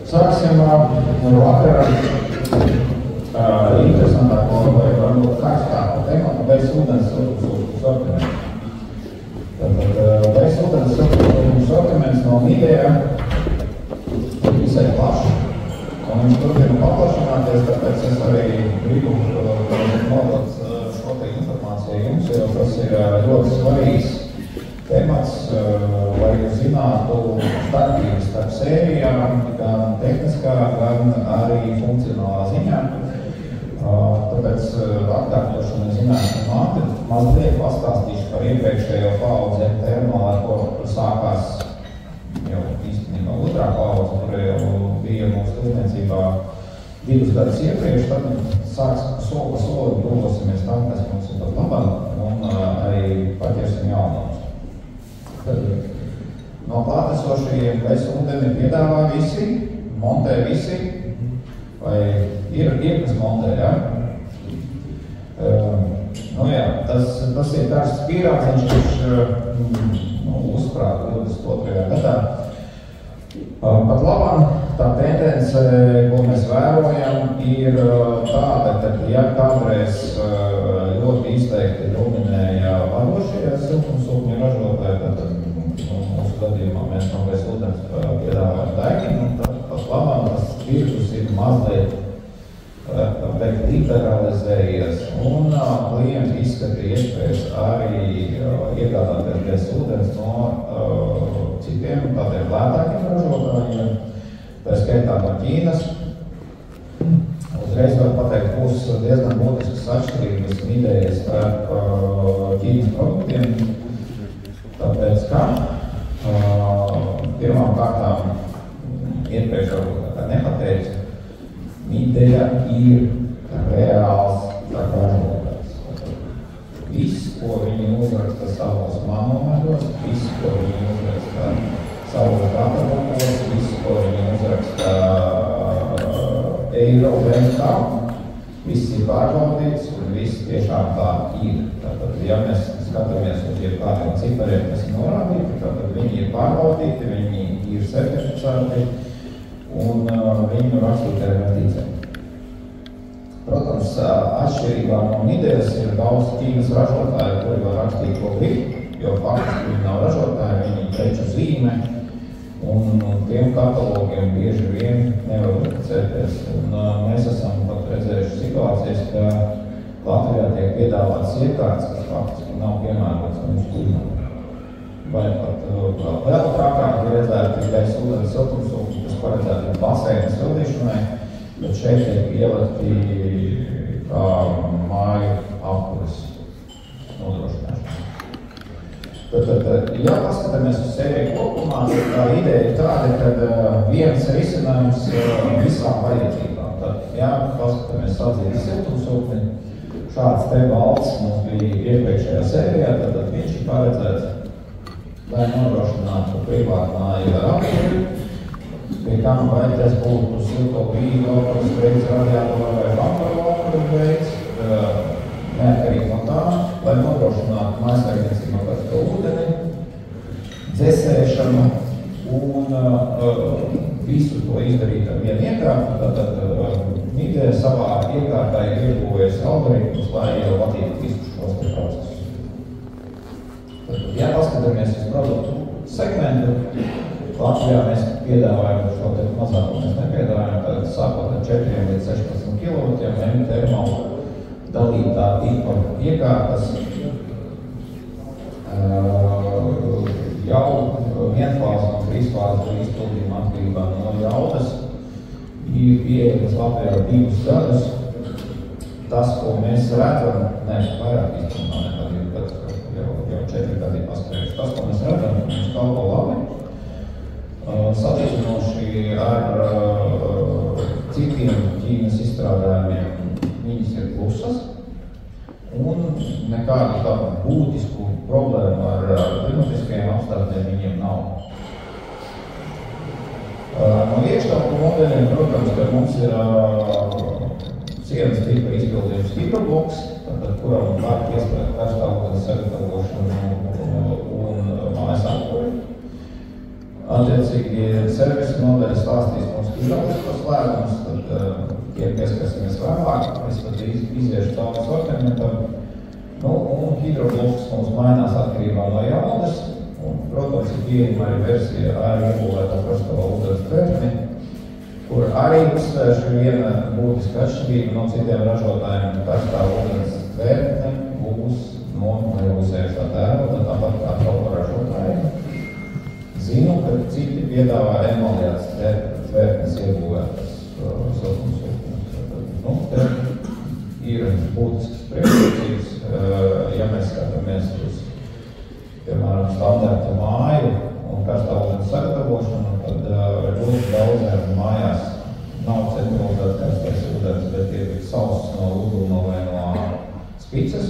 Sāksim vakarā interesantāko vai varbūt karstāko tematu bez ūdens sortiments. Tātad bez ūdens sortiments no Midea visai plaši. Un viņš turpina paplašināties, tāpēc es arī gribu nodot šo te informāciju jums, jo tas ir ļoti svarīgs temats, lai jūs zinātu starpības starp sērijām, gan tehniskā, gan arī funkcionālā ziņā. Tāpēc atkārtošana zinātnē mazliet pastāstīšu par iepriekšējo paudzi termālu, ar ko sākās jau īstenībā otrā paudze, kur jau bija mūsu tirdzniecībā 2 gadus iepriekš, tad sāks soli pa soli dodosimies tam, kas mums ir pat labāk, un arī paķersim jaunumus. Tad no klātesošajiem bez ūdeni piedāvā visi, montē visi, vai ir kas montē, ja? Nu jā, tas ir tāds pierādziņš, kurš uzsprāta 22. gadā. Pat labāk tā tendence, ko mēs vērojam, ir tāda, ka ja kādreiz ļoti izteikti dominēja vadošie siltumsūkņu ražotāji, tad mūsu gadījumā mēs no bez ūdens piedāvājam deginu, un tad pat labāk tas tirgus ir mazliet liberalizējies, un klienti izskata iespējas arī iegādāties bez ūdens no citiem tādiem lētākiem ražotājiem, tā skaitā no Ķīnas. Uzreiz var pateikt, būs diezgan būtiskas atšķirības Midea starp Ķīnas produktiem, tāpēc ka pirmām kārtām iepriekš varbūt nepateicu, Midea ir reāls ražotājs. Viss, ko viņi uzraksta savos manuāļos, viss, ko viņi uzraksta savos katalogos, viss, ko viņi uzraksta eiro vērtā, viss ir pārbaudīts un viss tiešām tā ir. Tātad, ja mēs skatāmies uz kādiem cipariem, kas ir norādīti, tad viņi ir pārbaudīti, viņi ir certificēti, un viņu rakstītē var ticēt. Protams, atšķirībā no Mideas ir daudz Ķīnas ražotāju, kuri var rakstīt, ko grib, jo faktiski viņi nav ražotāji, viņi preču zīme, un tiem katalogiem bieži vien nevar uzticēties. Mēs esam pat redzējuši situācijas, ka Latvijā tiek piedāvāts iekārtas, kas faktiski nav piemērots mūsu klimatu. Vai pat vēl trakāk ir redzēti bez ūdens siltumsūkņi, kas paredzēti baseina sildīšanai, bet šeit tiek ielikti kā māju apkuras nodrošināšana. Tad, ja paskatāmies uz sēriju kopumā, tā ideja ir tāda, ka viens risinājums visām vajadzībām. Tad, ja paskatāmies sadzīves siltumsūkni, šāds te valsts mums bija iepriekšējā sērijā, tad viņš ir paredzēts, lai nodrošinātu privātmāju ar apkuri, pie kam vai tas būtu silto brīdu apkuras veids, radiātoru vai vakaru apkuras veids, neatkarīgi no tā, lai nodrošinātu mājassaimniecībā karsto ūdeni, dzesēšanu un visu to izdarīt ar vienu iekārtu. Tātad Midea savā iekārtā ir iegūvējusi algoritmus, lai jau vadītu visus šos te procesus. Ja paskatāmies uz produktu segmentu, Latvijā mēs piedāvājam šo te mazāko, mēs nepiedāvājam, tad sākot ar 4 līdz 16 kW termālu dalītā tipa iekārtas jau vienfāzi un trīsfāzi izpildījuma atkarībā no jaudas ir pieejamas Latvijā 2 gadus. Tas, ko mēs redzam, vairāk izpildījumā nekad, bet jau 4 gadi paskrējuši. Tas, ko mēs redzam, mums kalpo labi. Salīdzinoši ar citiem Ķīnas izstrādājumiem viņas ir plusas, un nekādu tādu būtisku problēmu ar klimatiskajiem apstākļiem viņiem nav. No iekštelpu modeļiem, protams, ka mums ir sienas tipa izpildījums hidrobloks, kuram var iespēt karstāvokļa sagatavošanu un mājas apkuri. Attiecīgi, servisa modeļi stāstīs mums, ka izaugt tos lēmumus, tad ieskaisimies vēlāk, es tad iziešu cauri sortimentam. Un hidrobloks mums mainās atkarībā no jaudas, un, protams, ir pieejama arī versija ar iebūvēto karsto ūdens tvertni, kur arī uzsvēršu viena būtiska atšķirība no citiem ražotājiem. Karstā ūdens tvertne būs nouzējušā tērauda, tāpat kā trauka ražotāji. Zinu, ka citi piedāvā emaliāts tvertnes iebūvētas siltums. Te ir būtisks priekšrocības, ja mēs skatāmies uz, piemēram, standarta māju un karstā ūdens sagatavošanu, tad ļoti daudziem mājās nav centralizēts karstais ūdens, bet ir sauss no ūduma vai no spicas.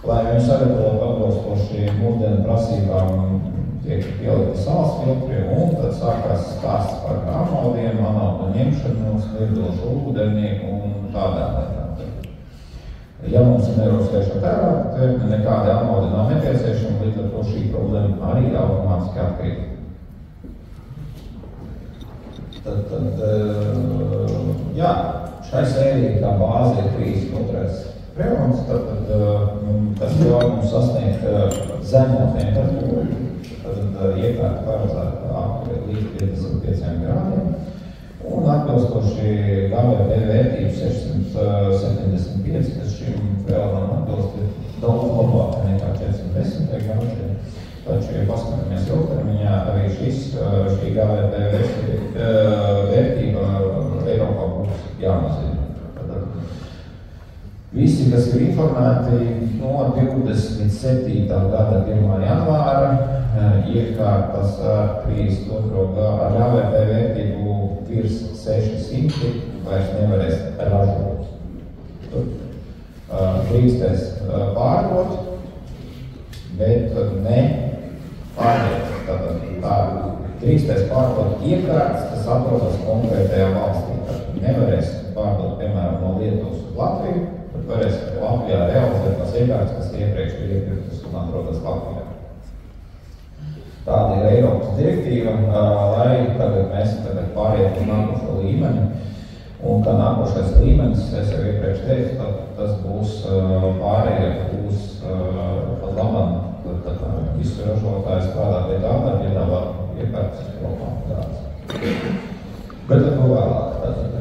Lai viņi sagatavot atbilstoši mūsdienu prasībām, tiek pielikti sāls filtri, un tad sākās stāsts par amodiem, anodu ņemšanu, smirdošu ūdeni un tādā lietā. Ja mums ir neuzskaiša tērauda tvertne, nekādi amodi nav nepieciešami, līdz ar to šī problēma arī automātiski atkrīt. Jā, šai sērijai kā bāze ir 32. freons, tas ļauj mums sasniegt zemo temperatūru, tad iekārta paredzēta līdz 55 grādiem. Un atbilstoši GVP vērtību 675, kas šim freonam atbilst, ir daudz labāk nekā 410 grādiem. Taču, ja paskatāmies ilgtermiņā, arī šī GVP vērtība Eiropā būs jāmazina. Visi, kas ir informēti no 27. gada 1. janvāra, iekārtas ar 32. ar GVP vērtību virs 600 vairs nevarēs ražot. Drīkstēs pārdot, bet ne pārdot. Tātad drīkstēs pārdot iekārtas, kas atrodas konkrētajā valstī. Tad nevarēs pārdot, piemēram, no Lietuvas uz Latviju, tad varēs Latvijā realizēt tās iekārtas, kas iepriekš ir iepirktas un atrodas Latvijā. Tāda ir Eiropas direktīva, lai mēs pārietu uz nākošo līmeni. Un kā nākošais līmenis, es jau iepriekš teicu, tas būs pārējie uz pat labam, tad visu ražotāju strādā pie tā, lai piedāvāt iekārtas Eiropā. Bet ar to vēlāk.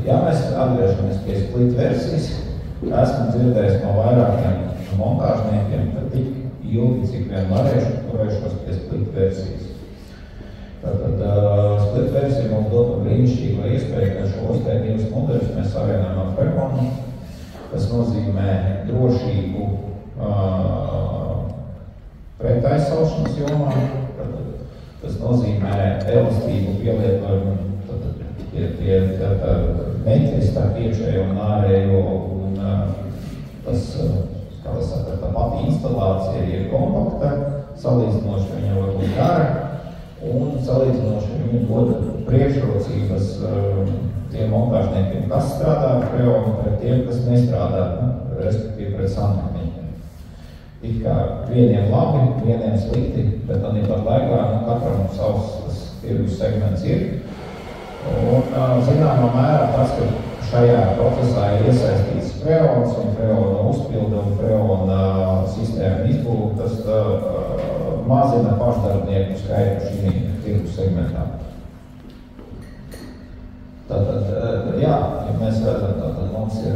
Ja mēs atgriežamies pie split versijas, esmu dzirdējis no vairākiem montāžniekiem, ka tik ilgi, cik vien varēšu, turēšos pie split versijas. Tātad split versija mums dod brīnišķīgo iespēju, ka šos te divus modeļus mēs savienojam ar freonu. Tas nozīmē drošību pretaizcelšanas jomā. Tas nozīmē elastību pielietojumu pie metri starp iekšējo un ārējo. Un tas, kā es saku, tā pati instalācija ir kompakta, salīdzinoši viņa var būt gara. Un salīdzinoši viņi dod priekšrocības tiem montāžniekiem, kas strādā ar freonu, pret tiem, kas nestrādā, respektīvi pret santehnikiem. It kā vieniem labi, vieniem slikti, bet tāpat laikā katram savs tirgus segments ir. Un zināmā mērā tas, ka šajā procesā ir iesaistīts freons un freona uzpilde un freona sistēma izbūve, tas mazina pašdarbnieku skaitu šī tirgus segmentā. Tātad, jā, ja mēs redzam, tātad mums ir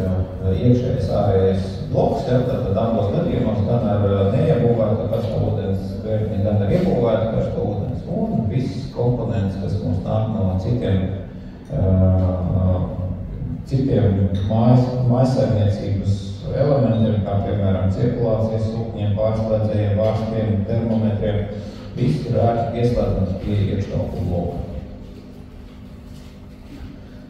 iekšējais ārējais bloks, ja, tātad abos gadījumos gan ar neiebūvētu karsto ūdens tvertni, gan ar iebūvētu karsto ūdens un viss komponents, kas mums nāk no citiem mājsaimniecības elementiem, kā piemēram cirkulācijas sūkņiem, pārslēdzējiem, vārstiem, termometriem, viss ir ērti pieslēdzams pie iekštelpu bloka.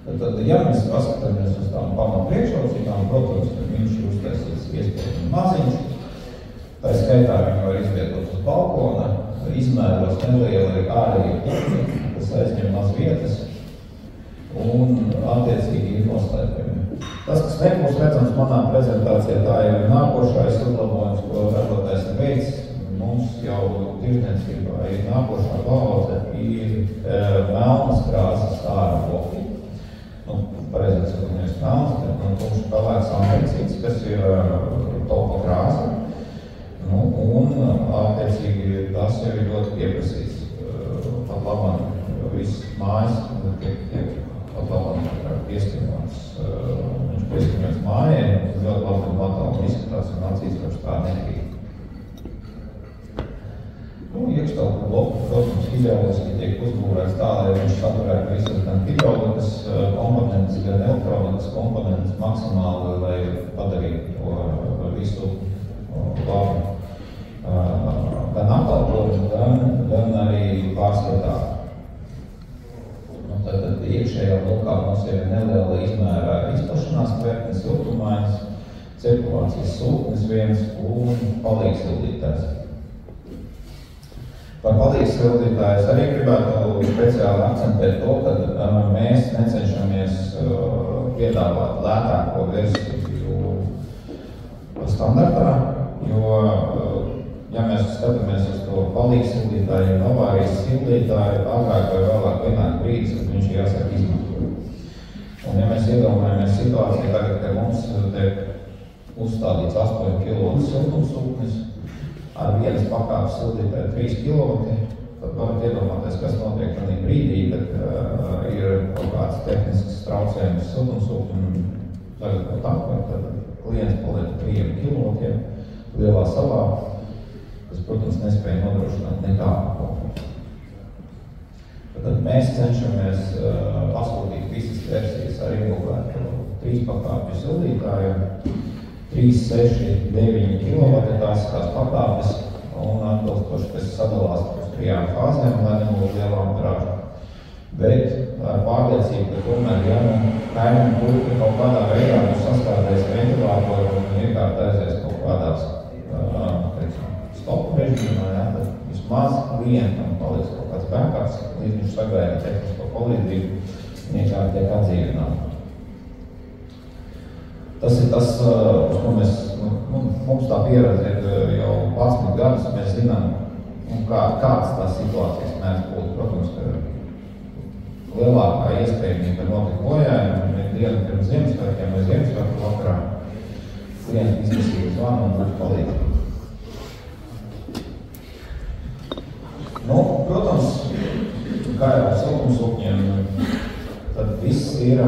Tad, ja mēs paskatāmies uz tām pamat priekšrocībām, protams, ka viņš ir uztaisīts iespējami maziņš, tā skaitā viņi var izvietot uz balkona, izmēros nelieli ārēji putni, kas aizņem maz vietas, un attiecīgi ir noslēpumi. Tas, kas nebūs redzams manā prezentācijā, tā jau ir nākošais uzlabojums, ko ražotājs ir veids. Mums jau tirdzniecībā ir nākošā paudze, ir melnas krāsas āra bloki. tiek pieskaņots, viņš pieskaņots mājai, un ļoti labi patalpa izskatās un acīs vairs tā nekrīt. Iekštelpu bloku, protams, ideāliski tiek uzbūvēts tā, lai viņš saturētu visus gan hidrolikas komponentus, gan elektrolikas komponentus maksimāli, lai padarītu to visu labu. Gan apkalpojumu, gan arī pārskatā. Tad iekšējā blokā mums ir neliela izmērā izplašanās kvertnes, siltumainas, cirkulācijas sūknis viens un palīgsildītājs. Par palīgsildītājus arī gribētu speciāli akcentēt to, ka mēs necenšamies piedāvāt lētāko versiju standartā, jo, ja mēs skatāmies uz to palīgsildītāju un avārijas sildītāju, agrāk vai vēlāk vienāk brīdis, kad viņš jāsāk izmantot. Un ja mēs iedomājamies situāciju tagad, ka mums tiek uzstādīts 8 kW siltumsūknis, ar vienas pakāpes sildītāju 3 kW, tad varat iedomāties, kas notiek tādā brīdī, kad ir kaut kāds tehnisks traucējums siltumsūknim, tagad kaut apkārt, tad klients paliek 3 kW lielā salā, kas, protams, nespēja nodrošināt nekādu komfortu. Tad mēs cenšamies pasūtīt visas versijas ar ieguldētu 3 pakāpju sildītāju, 3, 6, 9 kW tās pakāpes un atbilstoši, kas sadalās uz 3 fāzēm, lai nebūtu liela amperāža. Bet ar pārliecību, ka tomēr, ja kaimiņu puika kaut kādā veidā mums sastādēs ventilātoru un iekārt aizies kaut kādās stopu režīmā, tad vismaz klientam paliks kaut kāds backups, līdz viņš sagaida tehnisko palīdzību un iekārt tiek atdzīvināta. Tas ir tas, uz ko mums tā pieredze ir jau 11 gadus, mēs zinām, kādas tās situācijas mēs būtu. Protams, ka lielākā iespējamība notika bojājumi, dienu pirms Ziemassvētkiem vai Ziemassvētku vakarā klienti izlasīja zvanu un būtu palīdzību. Protams, kā jau ar siltumsūkņiem, tad viss ir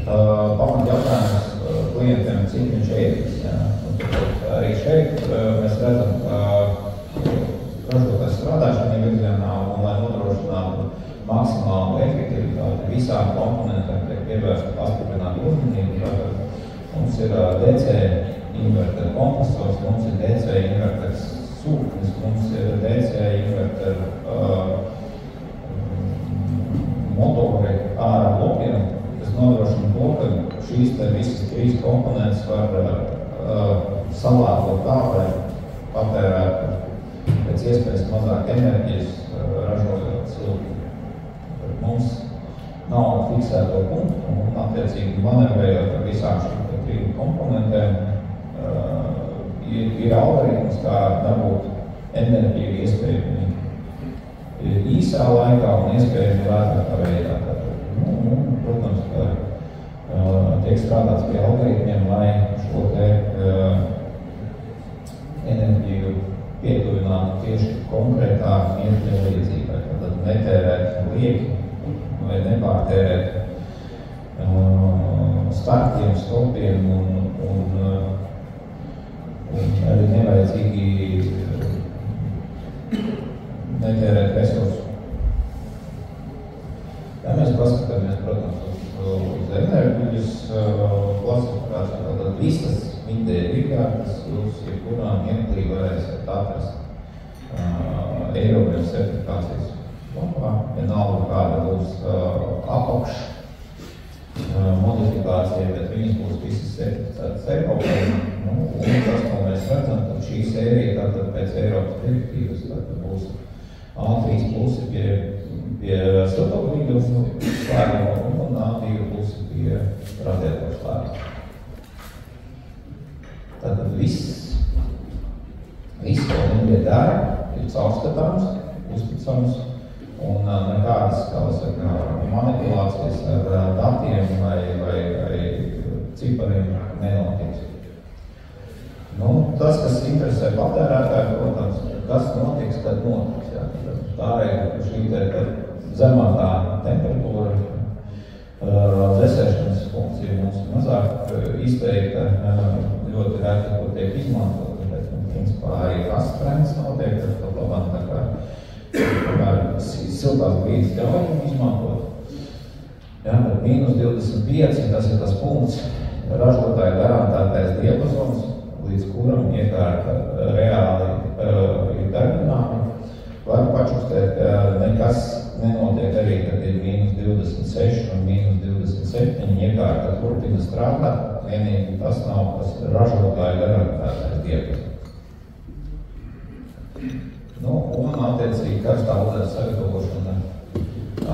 pamat jautājums klientiem, cik viņš ēdīs. Arī šeit mēs redzam, ka ražotājs strādā šajā virzienā un, lai nodrošinātu maksimālu efektivitāti, visām komponentiem tiek pievērsta pastiprināta uzmanība. Mums ir DC inverter kompresors, mums ir DC inverters sūknis, mums ir DC inverter motori ārā blokiem, kas nodrošina to, ka šīs te visas 3 komponentes var salātot tā, lai patērētu pēc iespējas mazāk enerģijas, ražojot siltumu. Mums nav fiksēto punktu un attiecīgi manevrējot ar visām šīm 3 komponentēm, ir algoritms, kā dabūt enerģiju iespējami īsā laikā un iespējami lētākā veidā. Protams, ka tiek strādāts pie algoritmiem, lai šo te enerģiju pietuvinātu tieši konkrētā mērķa vajadzībai. Tad netērēt lieki vai nepārtērēt startiem, stopiem un arī nevajadzīgi netērēt resursu. Ja mēs paskatāmies, protams, uz enerģijas klasifikāciju, tad visas vidēji vikārtas jūs jebkurā mirklī varēsiet atrast Eiropas certifikācijas lapā. Vienalga kāda būs apakš modifikācija, bet viņas būs visas certificētas Eiropā. Un tas, ko mēs redzam, tad šī sērija tātad pēc Eiropas direktīvas tātad būs A3 plusi pie siltumnīgļu slēguma un A2 plusi pie radiatoru slēguma. Tātad viss, ko viņi dara, ir caurskatāms, uzticams un nekādas, kā saka, manipulācijas ar datiem vai cipariem nenotiks. Tas, kas interesē patērētāju, protams, kas notiks, tad notiks. Tā ir šī zemākā temperatūra izteikta ļoti reti, ko tiek izmantot, bet, principā, arī rasttrends notiek, tad labāk tā kā siltās brīdis ļaujam izmantot. Jā, bet -25, tas ir tas punkts, ražotāja garantētais diapazons, līdz kuram iekārta reāli ir darbināma. Var pačukstēt, ka nekas nenotiek arī, kad ir -26 un -27, iekārta turpina strādāt, vienīgi tas nav, kas ražotāja garantētais diapazons. Nu, un attiecīgi karstā ūdens sagatavošana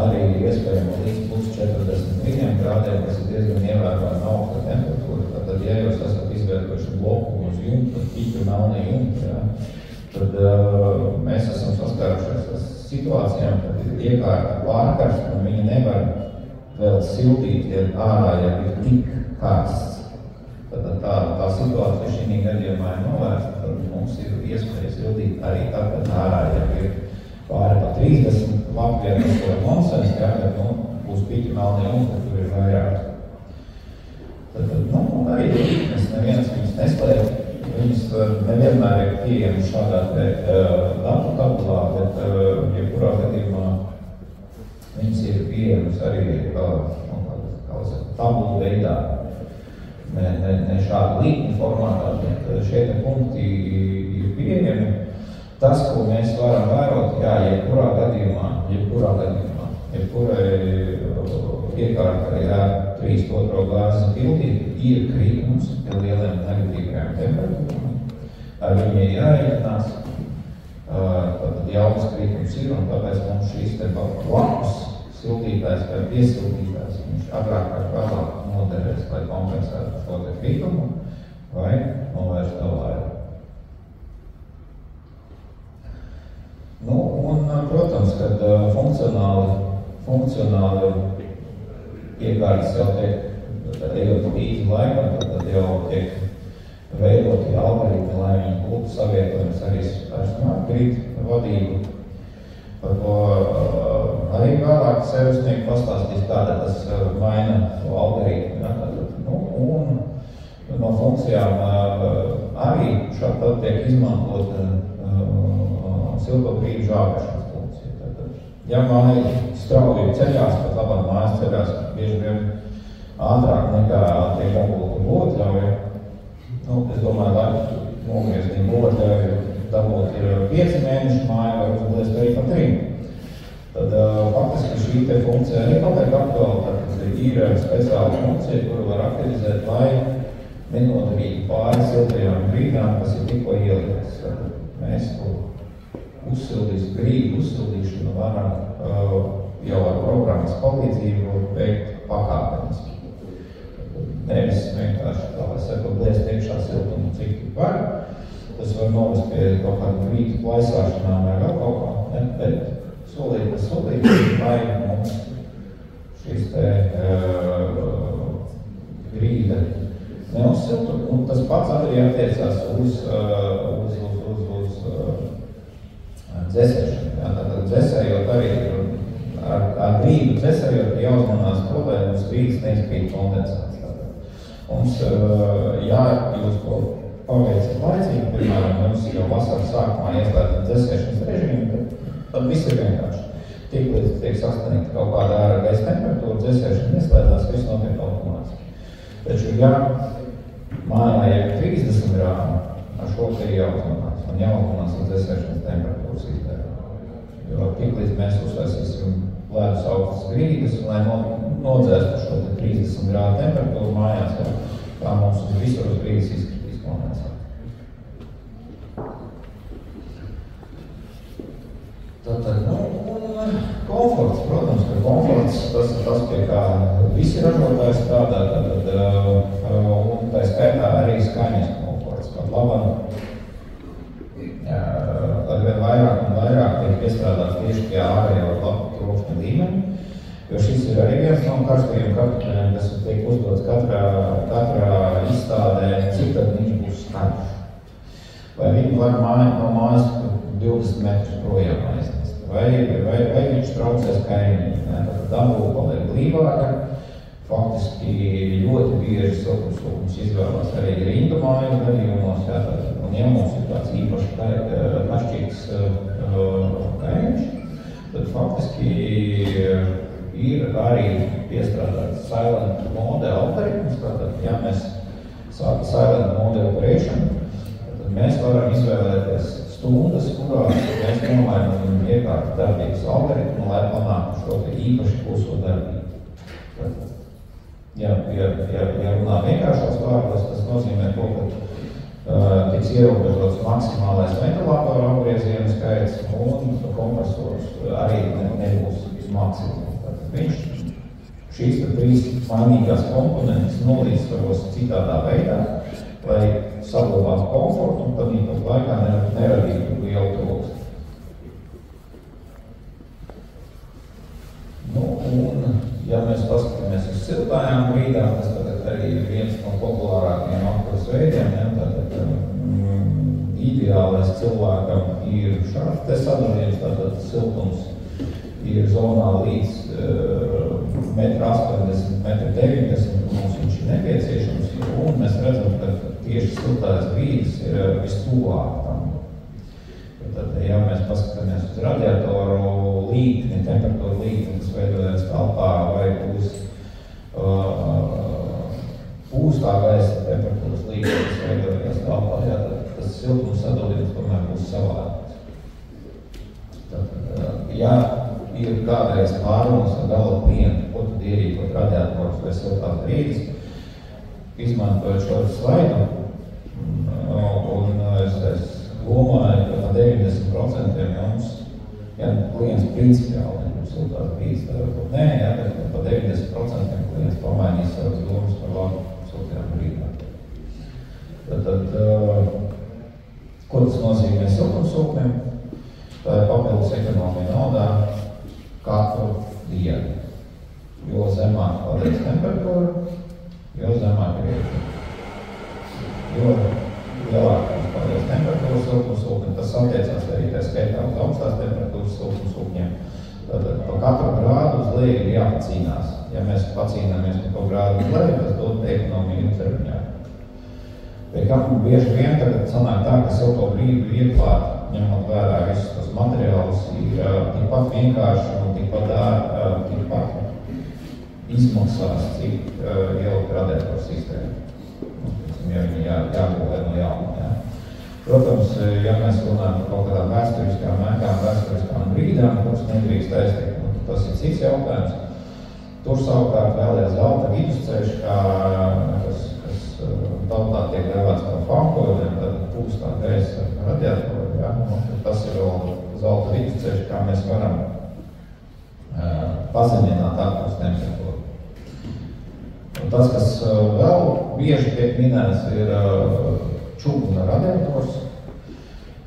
arī iespējama līdz +42 grādiem, kas ir diezgan ievērojama augsta temperatūra. Tad, ja jūs esat izveidojuši bloku uz jumta, piķu melnī jumta, tad mēs esam saskārušies ar situācijām, kad ir iekārta pārkarsta un viņi nevar vēl sildīt, ja ārā jau ir tik karsts. Tad tā situācija šī gadījumā ir novērsta, tad mums ir iespēja sildīt arī tad, kad ārā jau ir pāri pa 30 Latvijā, tas ir nonsens, jā, bet būs piķi melnie un tur ir vairāk. Tad arī mēs neviens viņus neslēp, viņus nevienmēr ir pieejami šādā datu tabulā, bet jebkurā gadījumā viņus ir pieejamas arī tabulu veidā. Ne šāda līkņa formātā, bet šie te punkti ir pieejami. Tas, ko mēs varam vērot, jā, jebkurā gadījumā, jebkurai iekārtai ar 3,2 gāzi pildīti ir krītums pie lieliem negatīvajām temperatūrām. Ar viņiem ir jāreikinās, tad jaunas krītums ir, un tāpēc mums šīs te blakus sildītājs vai piesildītājs, viņš agrāk vai vēlāk noderēs, lai kompensētu šo te krītumu vai novērst to vairāk. Nu, un, protams, kad funkcionāli iekārtas jau tiek, ejot līdzi laikam, tad jau tiek veidoti algoritmi, lai viņi būtu savietojums arī ar smart grid vadību. Par to arī vēlāk servisnieki pastāstīs, kāda tas maina to algoritmu. Ja? Un no funkcijām arī šādi tiek izmantot silto brīdu žāvēšanas funkcija. Ja māja strauji ceļās, pat labāk mājas ceļās bieži vien ātrāk nekā tie mobilti lodļauji, es domāju, lai nogrieztiem lodļauji dabūt ir 5 mēnešu māja, var uzliest arī pa 3. Tad faktiski šī te funkcija arī paliek aktuāla, tad ir speciāla funkcija, kuru var aktivizēt, lai nenodarītu pāri siltajām brīdām, kas ir tikko ieliktas. Mēs brīdu uzsildīšanu varam jau ar programmas palīdzību veikt pakāpeniski. Nevis vienkārši tā, lai saka, bliest iekšā siltumu, cik var. Tas var novest pie kaut kādu brīdu plaisāšanām vai vēl kaut kā, bet solīt pa solīt, lai mums šīs te brīda neuzsiltu. Un tas pats arī attiecās uz dzesēšanu. Tātad dzesējot arī ar brīdu dzesējot jāuzmanās to, lai mums brīdis neizkrīt kondensāts. Mums, ja jūs ko paveicat laicīgi, piemēram, mums jau vasaras sākumā ieslēdzat dzesēšanas režīmu, tad viss ir vienkārši. Tiklīdz tiek sasniegta kaut kāda ārā gaisa temperatūra, dzesēšana ieslēdzās, viss notiek automātiski. Taču, ja mājā jau 30 grādi, ar šo te ir jāuzmanās un jāuzmanās ar dzesēšanas temperatūras izdarā. Jo tiklīdz mēs uztaisīsim ledus augstas grīdas, lai nodzēstu šo 30 grādu temperatūru mājās, kā mums visur uz grīdas izkritīs kondensāts. Tātad, komforts, protams, ka komforts, tas ir tas, pie kā visi ražotāji strādā, un tā skaitā arī skaņas komforts. Pat labam, arvien vairāk un vairāk tiek iestrādāts tieši pie ārējo lapu trokšņa līmeņa, jo šis ir arī viens no karstajiem kartupeļiem, kas tiek uzdots katrā izstādē, cik tad viņš būs skaņš. Vai viņi var no mājas 20 metrus projām aiznest, vai viņš traucēs kaimiņu, tad dabū paliek blīvāka, faktiski ļoti bieži siltumsūknis izvēlās arī rindu māju gadījumos, un ja mums ir tāds īpaši kašķīgs kaimiņš, tad faktiski ir arī piestrādāts silent mode algoritms, tātad, ja mēs sākam silent mode operation, tad mēs varam izvēlēties stundas, kurās mēs nomainām iekārtas darbības algoritmu, lai panāktu šo īpaši kluso darbību. Ja runā vienkāršos vārdos, tas nozīmē to, ka tiks ierobežots maksimālais ventilātoru apgriezienu skaits un kompresors arī nebūs maksimums. Viņš šīs trīs mainīgās komponentes nolīdzsvaros citādā veidā, lai saglabātu komfortu un tad laikā neradītu lielu troksni. Un, ja mēs paskatāmies uz siltājām grīdām, tas tagad arī ir viens no populārākajiem apkuras veidiem, tātad ideālais cilvēkam ir šāds te sadalījums, tātad siltums ir zonā līdz 1,80 m, 1,90 m, mums viņš ir nepieciešams, un mēs redzam, ka tieši siltās grīdas ir vistuvāk tam. Tad, ja mēs paskatāmies uz radiatoru līkni, temperatūru līkni, kas veidojas telpā, vai uz pūstā gaisa temperatūras līkni, kas veidojas telpā, tad tas siltums sadalījums tomēr būs savādāks. Ja ir kādreiz pārunas ar gala klientu, ko tad ierīkot radiatorus vai siltās grīdas, izmantojot šo slaidu, un es domāju, ka no 90% jums, ja klients principiāli nebūs siltās grīdas, tad varbūt nē, bet pa 90% klients pamainīs savas domas par labu siltajām grīdām. Tad, ko tas nozīmē siltumsūknim? Tā ir papildus ekonomija naudā katru dienu. Jo zemāk padarīs temperatūra, jo zemāk ir ietekme. Jo lielākās padarīs temperatūras siltumsūkni, tas attiecās arī tā skaitā uz augstās temperatūras siltumsūkņiem. Tad pa katru grādu uz leju ir jāpacīnās. Ja mēs pacīnāmies par to grādu uz leju, tas dod ekonomiju ilgtermiņā. Bet kā bieži vien tagad sanāk tā, ka silto brīdi ieklāt, ņemot vērā visus tos materiālus, ir tikpat vienkārši un tikpat izmaksās, cik ielikt radiatoru sistēmu. Ja viņi jāgulē no jauna. Protams, ja mēs runājam par kaut kādām vēsturiskām brīdām, kuras nedrīkst aiztikt, tas ir cits jautājums. Tur savukārt vēl ir zelta vidusceļš, kas tautā tiek dēvēts par fankoļiem, tad pūstā gaisa radiatoru. Tas ir vēl zelta vidusceļš, kā mēs varam pazemināt apkurs temperatūru. Tas, kas vēl bieži tiek minēts, ir čuguna radiators.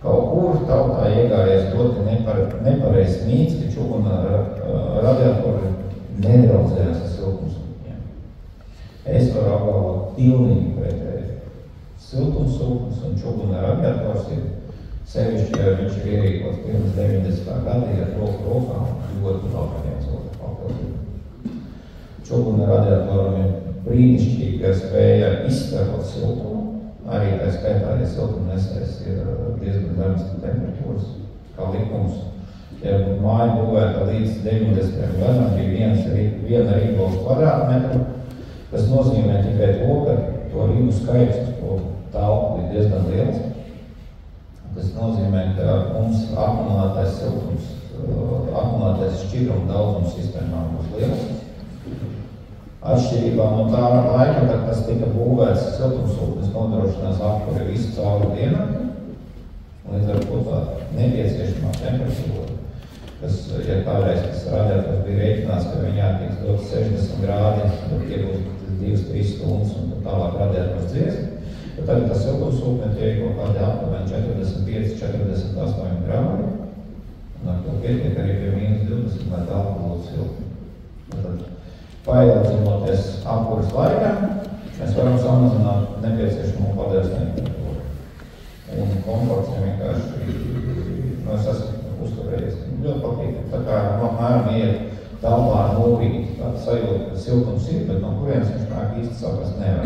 Kaut kur tautā iegājies ļoti nepareizs mīts, ka čuguna radiatori nedraudzējās ar siltumsūkņiem. Es varu apgalvot pilnīgi pretēji. Siltumsūknis un čuguna radiators ir sevišķi, ja viņš ir ierīkots pirms 90. gadi, ar roku rokām ļoti labajiem siltu papildību. Čuguna radiatoram ir brīnišķīga spēja izstarot siltumu. Arī tā skaitā, ja siltumnesējs ir diezgan zemes temperatūras, kā likums. Ja māja būvēta līdz 90. gadam bija viena Rīgos kvadrātmetru, kas nozīmē tikai to, ka to Rīgu skaits uz to telpu ir diezgan liels. Tas nozīmē, ka mums akumulētais siltums, akumulētais šķidruma daudzums sistēmā būs liels. Atšķirībā no tā laika, kad tas tika būvēts, siltumsūknis nodrošinās apkuri visu cauri dienai, līdz ar to tā nepieciešamā temperatūra, kas, ja kādreiz tas radiators bija rēķināts, ka viņā tiks dots 60 grādi, tad iegūst 2-3 stundas un tālāk radiators dziest, tad tagad tas siltumsūkni tiek kaut kādi aptuveni 45-48 grādi, un ar to pietiek arī pie -20, lai telpa būtu siltuma. Paildzinoties apkuras laikam, mēs varam samazināt nepieciešamo padeves temperatūru. Un komforts vienkārši, es esmu uzturējies, ļoti patīk. Tā kā apmēram iet telpā nūrīt. Tāda sajūta, ka siltums ir, bet no kurienes viņš nāk īsti saprast nevar.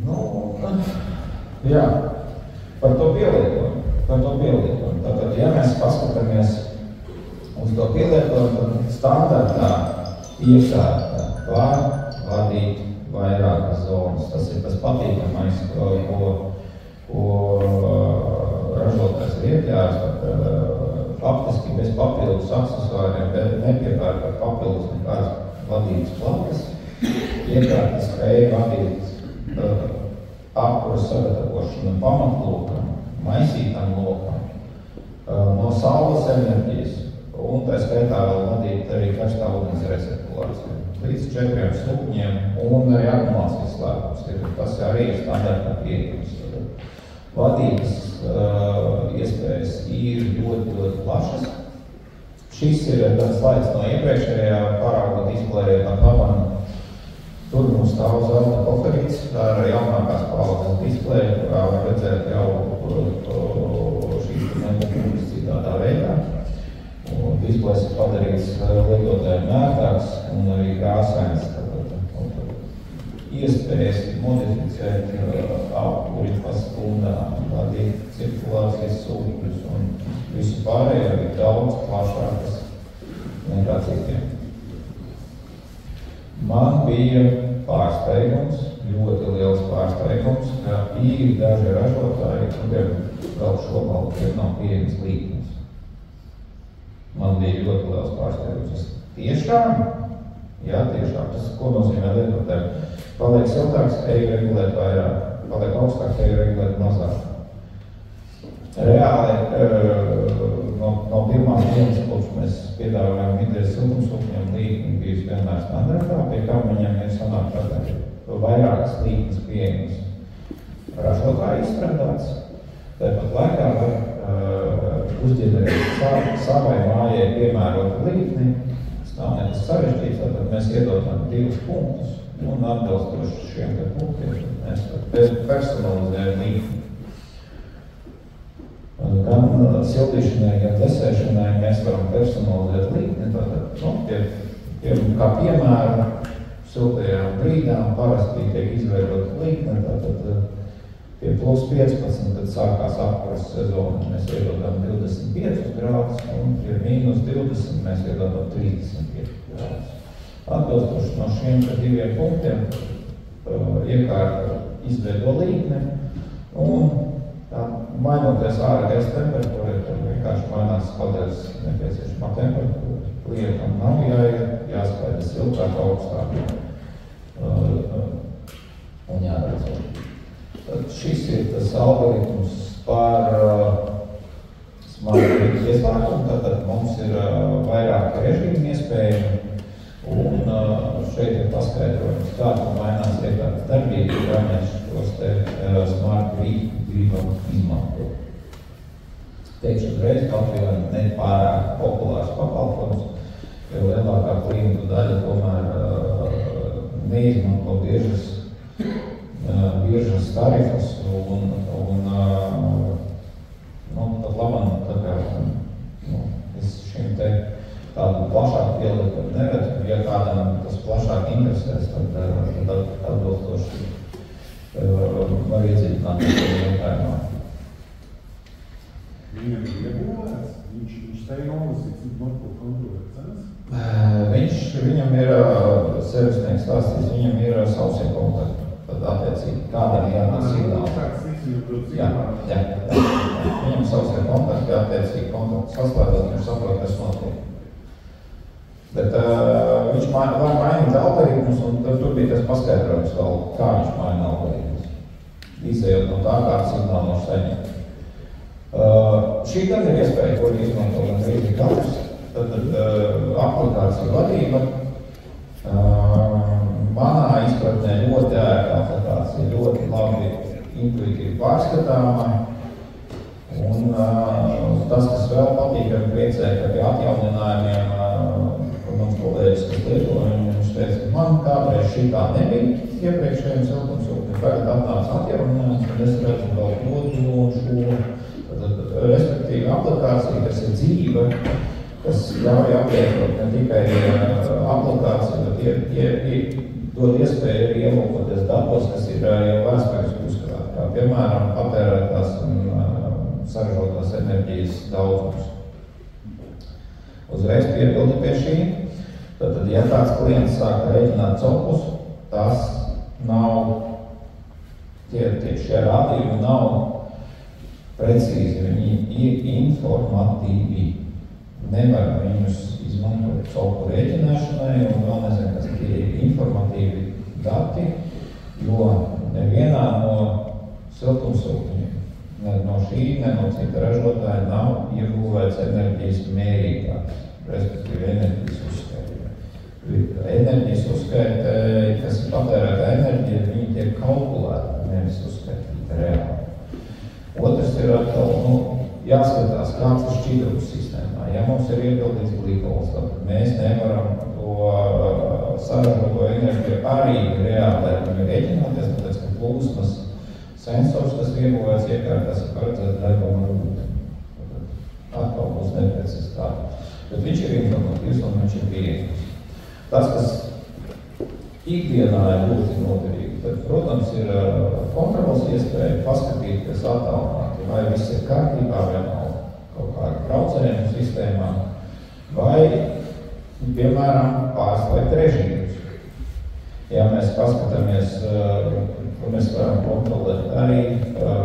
Nu, jā, par to pielietojumu. Tātad, ja mēs paskatāmies uz to pielietojumu, tad standartā iekārta var vadīt vairākas zonas. Tas ir tas patīkamais, ko ražotājs ir iekļāvis, tad faktiski bez papildus aksesuāriem, bet nepiepērkot papildus nekādas vadības plakas. Iekārta spēja vadīt apkuras sagatavošanu pamatlokam, maisītam lokam, no saules enerģijas, un tā skaitā vēl vadīt arī karstā ūdens recirkulāciju. Līdz 4 slupņiem un arī akumulācijas slēpums. Tas arī ir standartā pieejams. Vadības iespējas ir ļoti plašas. Šis ir slaids no iepriekšējā parauga displeja, tur mums stāv zelta koferīts, tā ir jaunākās paudzes displeja, kurā var redzēt jau šīs nebūtības citādā veidā. Displejs ir padarīts lietotājiem mērtāks un arī krāsains. Iespējas modificēt apkuri pa stundām, vadīt cirkulācijas sūkļus un visu pārējo ir daudz plašākas nekā citiem. Man bija pārsteigums, ļoti liels pārsteigums, ka ir daži ražotāji, kuriem vēl šobrīd nav pieejams līknes. Man bija ļoti liels pārsteigums. Tiešām? Jā, tiešām. Tas, ko nozīmē lietotājiem? Paliek siltāks, eju regulēt vairāk. Paliek augstāk, eju regulēt mazāk. Reāli no pirmās dienas, kopš mēs piedāvājam vidējas siltumsūkņiem līkni, bijis vienmēr standartā, pie kā viņam ir sanāk tātad vairākas līknes pieejamas ražotāji izstrādāts. Tāpat laikā var uzģenerēt savai mājai piemērotu līkni. Tas nav nekas sarežģīts, tātad mēs iedodam 2 punktus un atbilstoši šiem punktiem mēs personalizējam līkni. Gan sildīšanai, gan desēšanai mēs varam personalizēt līkni. Tātad, kā piemēra, siltajām brīdām parasti tiek izveidota līkne, tātad pie plus 15, kad sākās apkuras sezona, mēs iedodam 25 grādus, un pie minus 20 mēs iedodam 35 grādus. Atbilstoši no šiem 2 punktiem iekārta izveido līkni, un mainoties ārā gaisa temperatūra, tad vienkārši mainās padeļas nepieciešamā temperatūra. Liekam nav jāskaita siltāk, augstāk un jādara. Tad šis ir tas algoritms par smart grid ieslēgumu. Tātad mums ir vairāki režīmi iespējami, un šeit ir paskaidrojums, kā mainās iekārtas darbība, ja mēs šos te smart grid gribam izmantot. Teikšu uzreiz, Latvijā ne pārāk populārs pakalpojums, jo lielākā klientu daļa tomēr neizmanto biežas tarifas un pat labam es šim te tādu plašāku pielietojumu neredzu. Ja kādam tas plašāk interesēs, tad atbilstoši var iedziļināt šo jautājumā. Viņam ir iegūlēts? Viņš spēja nolasīt, cik marko kontrolēt cenas? Viņam ir servisnieks stāstījis, viņam ir sausie kontakti. Tad attiecīgi, kādam jādod signāli. Jā. Viņam sausie kontakti, attiecīgi kontakti saslēdot, viņš saprot, kas notiek. Bet viņš var mainīt algoritmus, un tur bija tas paskaidrojums vēl, kā viņš maina algoritmus. Izējot no tā, kādu signālu viņš saņem. Šī gan ir iespēja, ko izmanto gan rīzi katrs. Tad aplikācija vadība. Manā izpratnē ļoti ērta aplikācija, ļoti labi intuitīvi pārskatāma. Un tas, kas vēl patīkami priecē, ka pie atjauninājumiem, mums kolēģis, kas lietojumi, viņš teica, ka man kādreiz šī tā nebija iepriekšējiem siltumsūkņiem, tagad atnāca atjauninājums, un es redzu vēl to un šo. Respektīvi, respektīvi aplikācija, kas ir dzīva, kas ļauj apvienot ne tikai aplikāciju, bet dod iespēju arī ielūkoties datos, kas ir jau vēsturiski uzkrāti, kā piemēram patērētās un saražotās enerģijas daudzums. Uzreiz piebildi pie šī, tad, ja kāds klients sāk rēķināt copus, tas nav, šie rādījumi nav precīzi, viņi ir informatīvi. Nevar viņus izmantot copu rēķināšanai, un vēl nezinu, kas tie ir informatīvi dati, jo nevienā no siltumsūkņiem, ne no šī, ne no cita ražotāja nav iegūvēts enerģijas mērītājs, respektīvi enerģijas uzskaita. Enerģijas uzskaita, kas ir patērētā enerģija, viņi tiek kalkulēta, nevis uzskaitīta reāli. Otrs ir atkal, jāskatās, kāds ir šķidrums sistēmā. Ja mums ir iepildīts glikols, tad mēs nevaram to saražoto enerģiju arī reāli rēķināties, tāpēc, ka plūsmas sensors, kas iegūvēts iekārtās, ir paredzēts darbam ar ūdeni. Atkal būs neprecizitāte. Bet viņš ir informatīvs un viņš ir pieejams. Tas, kas ikdienā ir ļoti noderīgi, tad, protams, ir kontrols iespēja paskatīties attālināti, vai viss ir kārtībā, vai nav kaut kāda braucējumu sistēmā, vai, piemēram, pārslēgt režīmus. Ja mēs paskatāmies, mēs varam kontrolēt arī,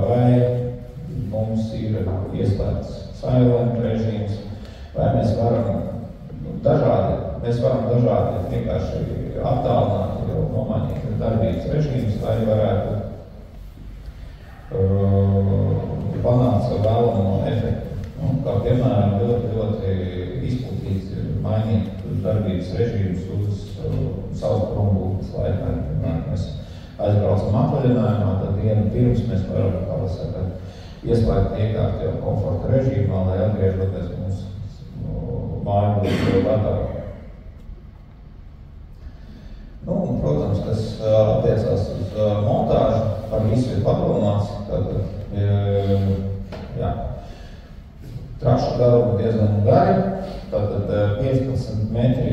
vai mums ir ieslēgts silent režīms, vai mēs varam dažādi vienkārši attālināt, jau nomainīt darbības režīmus, lai varētu panākt savu vēlamo efektu. Kā piemēram, ļoti izplatīts ir mainīt darbības režīmus uz savas prombūtas laikā. Mēs aizbraucam atvaļinājumā, tad dienu pirms mēs varam, kā es saku, ieslēgt iekārt jau komforta režīmā, lai atgriežoties mūsu mājumūsu datoru. Un, protams, kas attiecās uz montāžu, par visu ir padomāts, trašu garumu diezgan gari, tātad 15 metri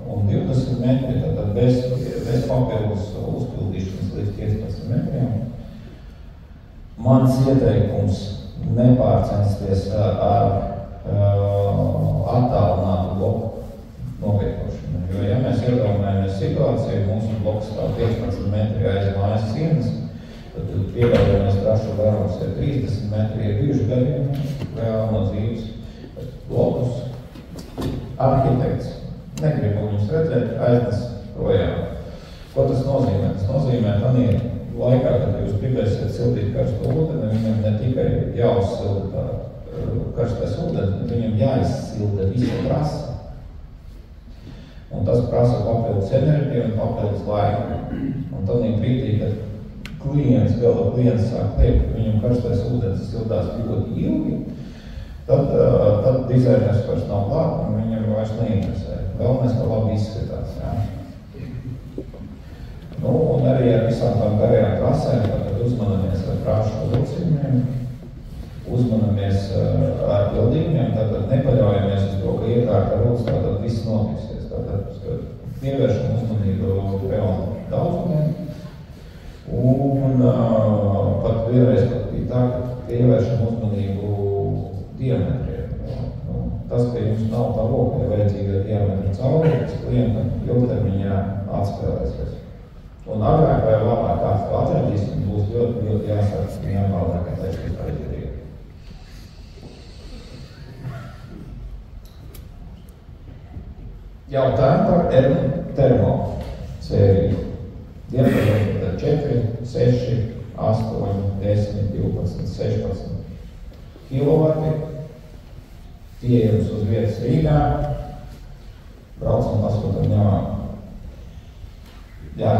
un 20 metri, tātad bez papildus uzpildīšanas līdz 15 metriem. Mans ieteikums nepārcensties ar attālinātu bloku novietošanu, jo, ja mēs iedomājamies situāciju, mūsu bloks stāv 15 metri aiz mājas sienas, tad pieļaujamies trašu garums ir 30 metri, ir bijuši gadījumi, reāli no dzīves. Blokus arhitekts negribu viņus redzēt, aiznes projām. Ko tas nozīmē? Tas nozīmē, tādā laikā, kad jūs gribēsiet sildīt karstu ūdeni, viņam ne tikai jāuzsilda karstais ūdens, bet viņam jāizsilda visa prasa. Un tas prasa papildus enerģiju un papildus laiku. Un tādā brīdī, kad gala klients sāk teikt, ka viņam karstais ūdens sildās ļoti ilgi, tad dizainers vairs nav klāt un viņam vairs neinteresē. Galvenais, ka labi izskatās. Jā. Un arī ar visām tām garajām trasēm, tad uzmanamies ar prāšu vilcījumiem, uzmanamies ar pildījumiem, tad nepaļaujamies uz to, ka iekārta rūs, tad viss notiksies. Tātad pievēršam uzmanību reāli daudzumiem. Un pat vienreiz bija tā, ka pievēršam uzmanību diametriem. Tas, ka jums nav tā rokai vajadzīga diametra cauri, tas klientam ilgtermiņā atspēlēsies. Un agrāk vai vēlāk kāds to atradīs, un būs ļoti jāsaka, ka jāmālāk, ka tas ir vajadzīgi. Jautājumi par termo sēriju. Diametra 4, 6, 8, 10, 12, 16 kilovati. Pieejams uz vietas Rīgā. Braucam, paskatam, ņemam. Jā.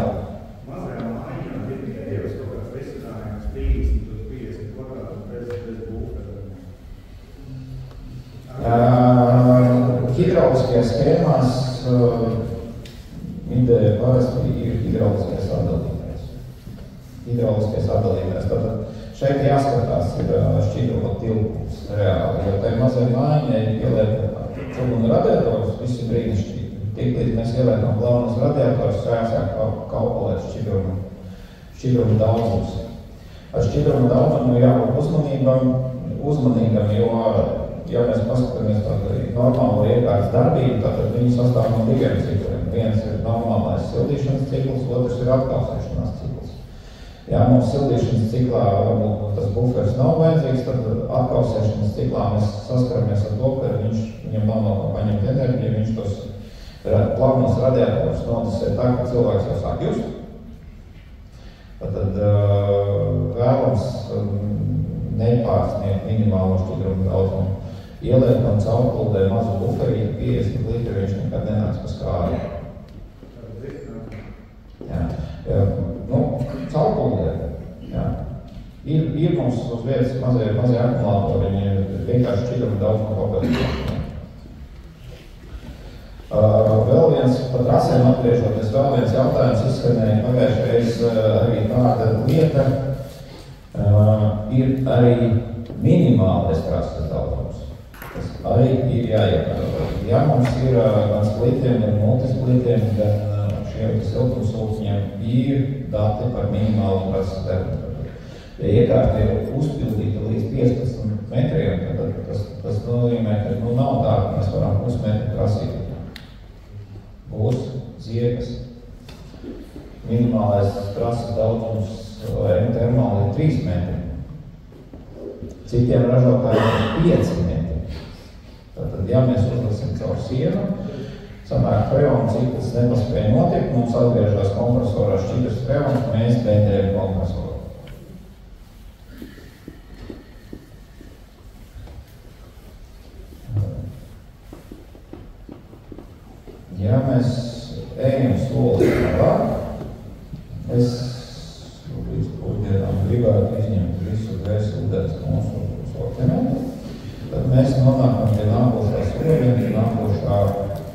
Mazajā mājā ir tikai Dievs kaut kāds risinājums 30 uz 50 kvadrātu bez būvē. Hidrauliskajās schēmās ideja parasti ir hidrauliskais atdalītājs. Tātad šeit jāskatās ir šķidruma tilpums reāli, jo tai mazai mājiņai ieliek čugunu radiatorus, viss ir brīnišķīgi. Tiklīdz mēs ieliekam plānus radiatorus, jāsāk kalkulēt šķidruma daudzums. Ar šķidruma daudzumu jābūt uzmanīgam, jo, ja mēs paskatāmies tādu normālu iekārtas darbību, tad viņi sastāv no diviem cikliem. Viens ir normālais sildīšanas cikls, otrs ir atkausēšanās cikls. Ja mums sildīšanas ciklā varbūt tas buferis nav vajadzīgs, tad atkausēšanas ciklā mēs saskaramies ar to, ka viņam nav no ko paņemt enerģiju, viņš tos plānos radiatorus notisē tā, ka cilvēks jau sāk just. Tad vēlams nepārsniegt minimālo šķidrumu daudzumu. Ieliekam caurplūdē mazu buferīti, 50 litri, viņš nekad nenāks pa skāri. Jā. Caurplūdē. Jā. Ir mums uz vietas mazie akumulātori, viņi vienkārši šķidrumu daudzumu papildināt. Vēl viens, par trasēm atgriežoties, vēl viens jautājums izskanēja pagājušreiz arī tāda lieta, ir arī minimālais trases daudzums. Tas arī ir jāievēro. Ja mums ir gan splitiem, gan multisplitiem, gan šiem siltumsūkņiem ir dati par minimālu trases temperatūru. Ja iekārta ir uzpildīta līdz 15 metriem, tad tas nozīmē, ka nav tā, ka mēs varam pusmetru prasīt. Būs ziegas. Minimālais trases daudzums termāli ir 3 metri. Citiem ražotājiem ir 5 metri. Tātad, ja mēs uzlasim caur sienu, sanāk freona cikls nepaspēja notikt, mums atgriežās kompresorā šķidrs freons, mēs bendējam kompresoru. Ja mēs ejam soli tālāk, es līdz pusdienām gribētu izņemt visu vēsu ūdens mūsu sortimentu, tad mēs nonākam pie nākošā soļa, nākošā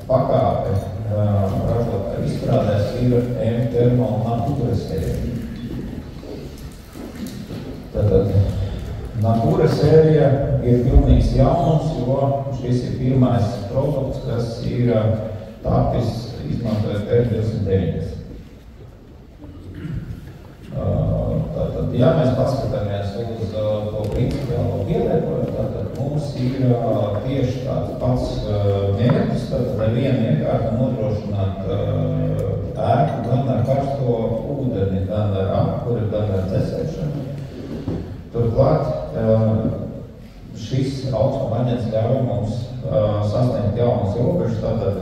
pakāpe ražotāja izstrādēs ir M-Thermal Natura sērija. Tātad Natura sērija ir pilnīgs jaunums, jo šis ir pirmais produkts, kas ir tāpis izmantojot R290. Tātad, ja mēs paskatāmies uz to principiālo pielietojumu, tad mums ir tieši tāds pats mērķis, tad ar vienu iekārtu nodrošināt ēku gan ar karsto ūdeni, gan ar apkuri, gan ar dzesēšanu. Turklāt šis augstuma aģents ļauj mums sasniegt jaunas robežas, tātad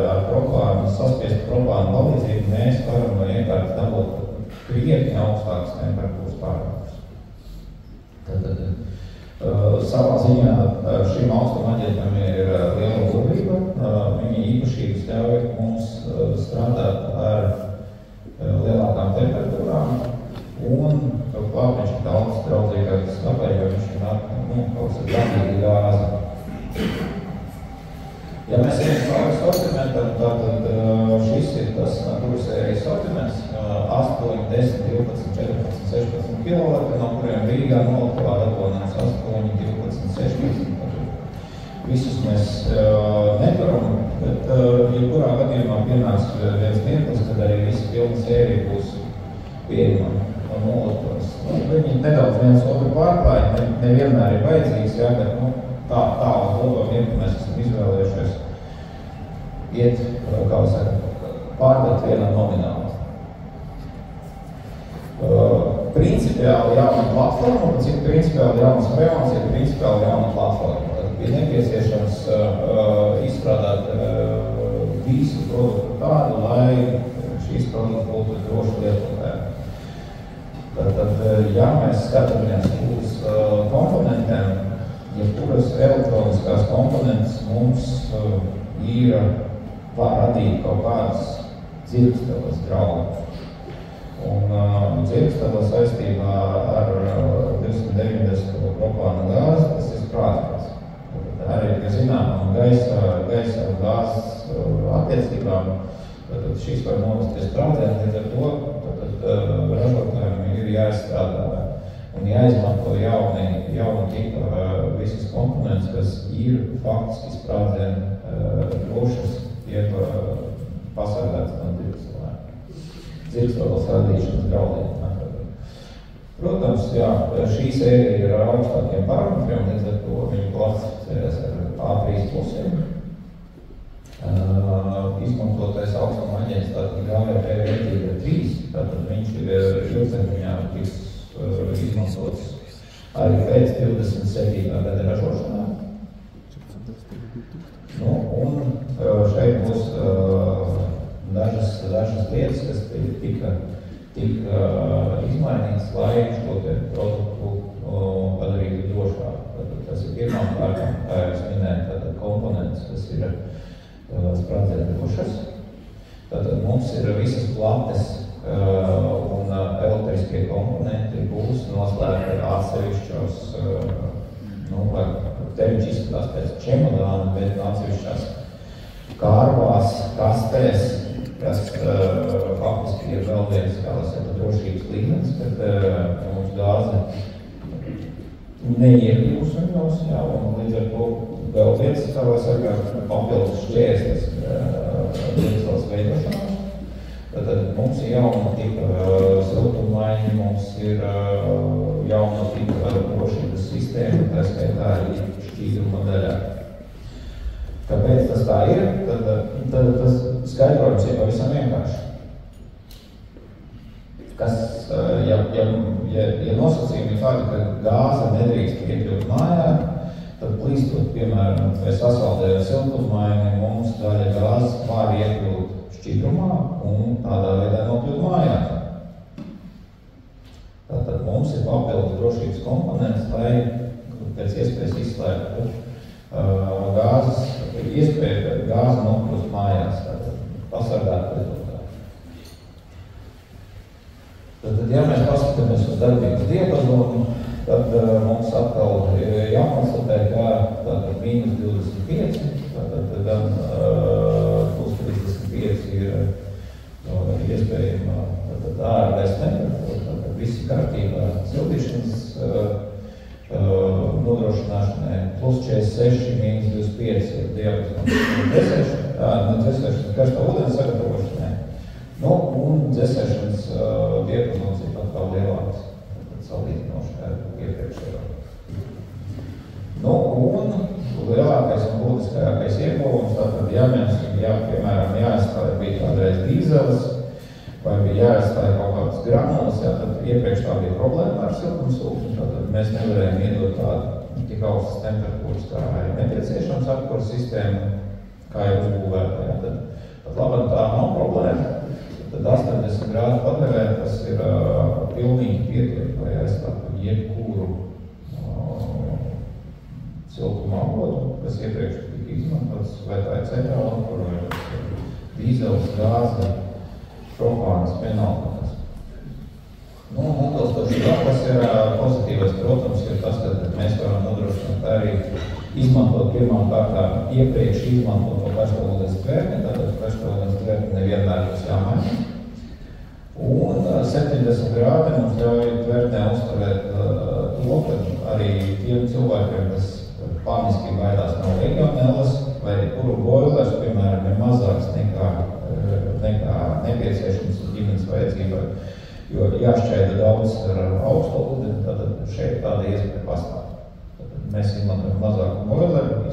ar propānu, saspiestu propānu palīdzību mēs varam no iekārtas dabūt krietni augstākas temperatūras pārākus. Tātad savā ziņā šim augstuma aģentam ir liela burvība, viņa īpašības ļauj mums strādāt ar lielākām temperatūrām un turklāt viņš ir daudz draudzīgāks dabai, jo viņš ir kaut kas brandīgi gāzi. Ja mēs ejam cauri sortimentam, tad šis ir tas Natura sērijas sortiments, 8, 10, 12, 14, 16 kW, no kuriem Rīgā noliktavā dabonās 8, 12, 16. Visus mēs neturam, bet jebkurā gadījumā pienāks viens mirklis, kad arī visa pilna sērija būs pieejama no noliktavas. Viņi nedaudz viens otru pārklāja, nevienmēr ir vajadzīgs, jā, bet tā uz doto mirkli mēs esam izvēlējušies iet, kā saka, pārdot vienam nomināli. Principiāli jauna platforma, un cik principiāli jaunas freons ir principiāli jauna platforma. Tad bija nepieciešams izstrādāt visu produktu tādu, lai šīs produkts būtu droši lietotājiem. Tad, ja mēs skatāmies uz komponentiem, jebkuras elektroniskās komponentes mums ir radīt kaut kādas dzirksteles draugus. Un dzirkstele saistībā ar 290 propāna gāzi, tas ir sprādzgāzes. Arī pie zināmām gaisa un gāzes attiecībām, tad šīs var novest pie sprādzieniem, līdz ar to ražotājiem ir jāizstrādā un jāizmanto jauni tipa visas komponents, kas ir faktiski sprādzienu drošas, jeb pasargāts no dzirkstolas radīšanas draudiem. Protams, jā, šī sērija ir ar augstākiem parametriem, līdz ar to viņi klasificējas ar A3 plusiem. Izmantotais augstuma aģents, tātad GVP vērtība ir 3, tātad viņš ir ilgtermiņā tiks izmantots arī pēc 27. gada ražošanā. Nu, un šeit būs dažas lietas, kas tika izmainītas, lai šo te produktu padarītu drošāku. Tas ir pirmām kārtām, kā jau es minēju, tātad komponents, kas ir sprādzienu drošas. Tātad mums ir visas plates un elektriskie komponenti būs noslēgti atsevišķos, termiņš izskatās pēc čemodāna, bet atsevišķās kārbās, kastēs, kas faktiski ir vēl viens, kā lai saka, drošības līmenis, kad mums gāze neiekļūs viņos, jā, un līdz ar to vēl viens, kā lai saka, papildus šķērslis dzirksteles veidošanās. Tātad mums ir jauna tipa siltummaiņa, mums ir jauna tipa drošības sistēma, tā skaitā arī šķīdruma daļā. Kāpēc tas tā ir? Tad tas skaidrojums ir pavisam vienkārši. Ja nosacījumi ir tādi, ka gāze nedrīkst iekļūt mājā, tad plīstot, piemēram, vai sasaldējot siltummaiņu, mums daļa gāzes var iekļūt šķidrumā un tādā veidā nokļūt mājā. Tātad mums ir papildus drošības komponents, lai pēc iespējas izslēgtu gāzes, iespēja, ka gāze nokļūst mājās, tātad pasargāt rezultātu. Tātad, ja mēs paskatāmies uz darbības diapazonu, tad mums atkal jākonstatē, ka tātad mīnus 25, tātad gan plus 35 ir iespējama ārgaisa temperatūra, tātad visi kārtībā sildīšanas nodrošināšanai, plus 46, mīnus 25 ir diapazons dzēsēšanas karstā ūdens sagatavošanai, un dzēsēšanas diapazons ir pat vēl lielāks. Salīdzinoši ar iepriekšējo. Un lielākais un būtiskākais ieguvums, tātad, piemēram, jāizstāja bija kādreiz dīzeles, vai bija jāizstāja kaut kādas granulas, tad iepriekš tā bija problēma ar siltumsūkni, tātad mēs nevarējām iedot tādu tik augstas temperatūras, kā ir nepieciešams apkura sistēma, kā ir uzbūvēta. Pat labāk tā nav problēma. Tad 80 grādu padarē, tas ir pilnīgi pietiek, lai aizstātu jebkuru siltuma avotu, kas iepriekš tika izmantots, vai tā ir ceļāla, vai dīzeles, gāze, propāns, fenolkas. Atbilstoši tā, kas ir pozitīvais, protams, ir tas, ka mēs varam nodrošināt arī izmantot pirmām kārtām iepriekš izmantot to karstūdens tvērtni, tātad karstūdens tvērtni nevienmēr būs jāmaina. Un 70 grādi mums ļauj tvērtnē uzturēt to, ka arī tiem cilvēkiem, kas paniski baidās no legionellas, vai kuru boilers, piemēram, ir mazāks nekā nepieciešams ģimenes vajadzībai, jo jāšķaida daudz ar augstu ūdeni, tad šeit tāda iespēja pastāv. Mēs izmantojam mazāku boileri,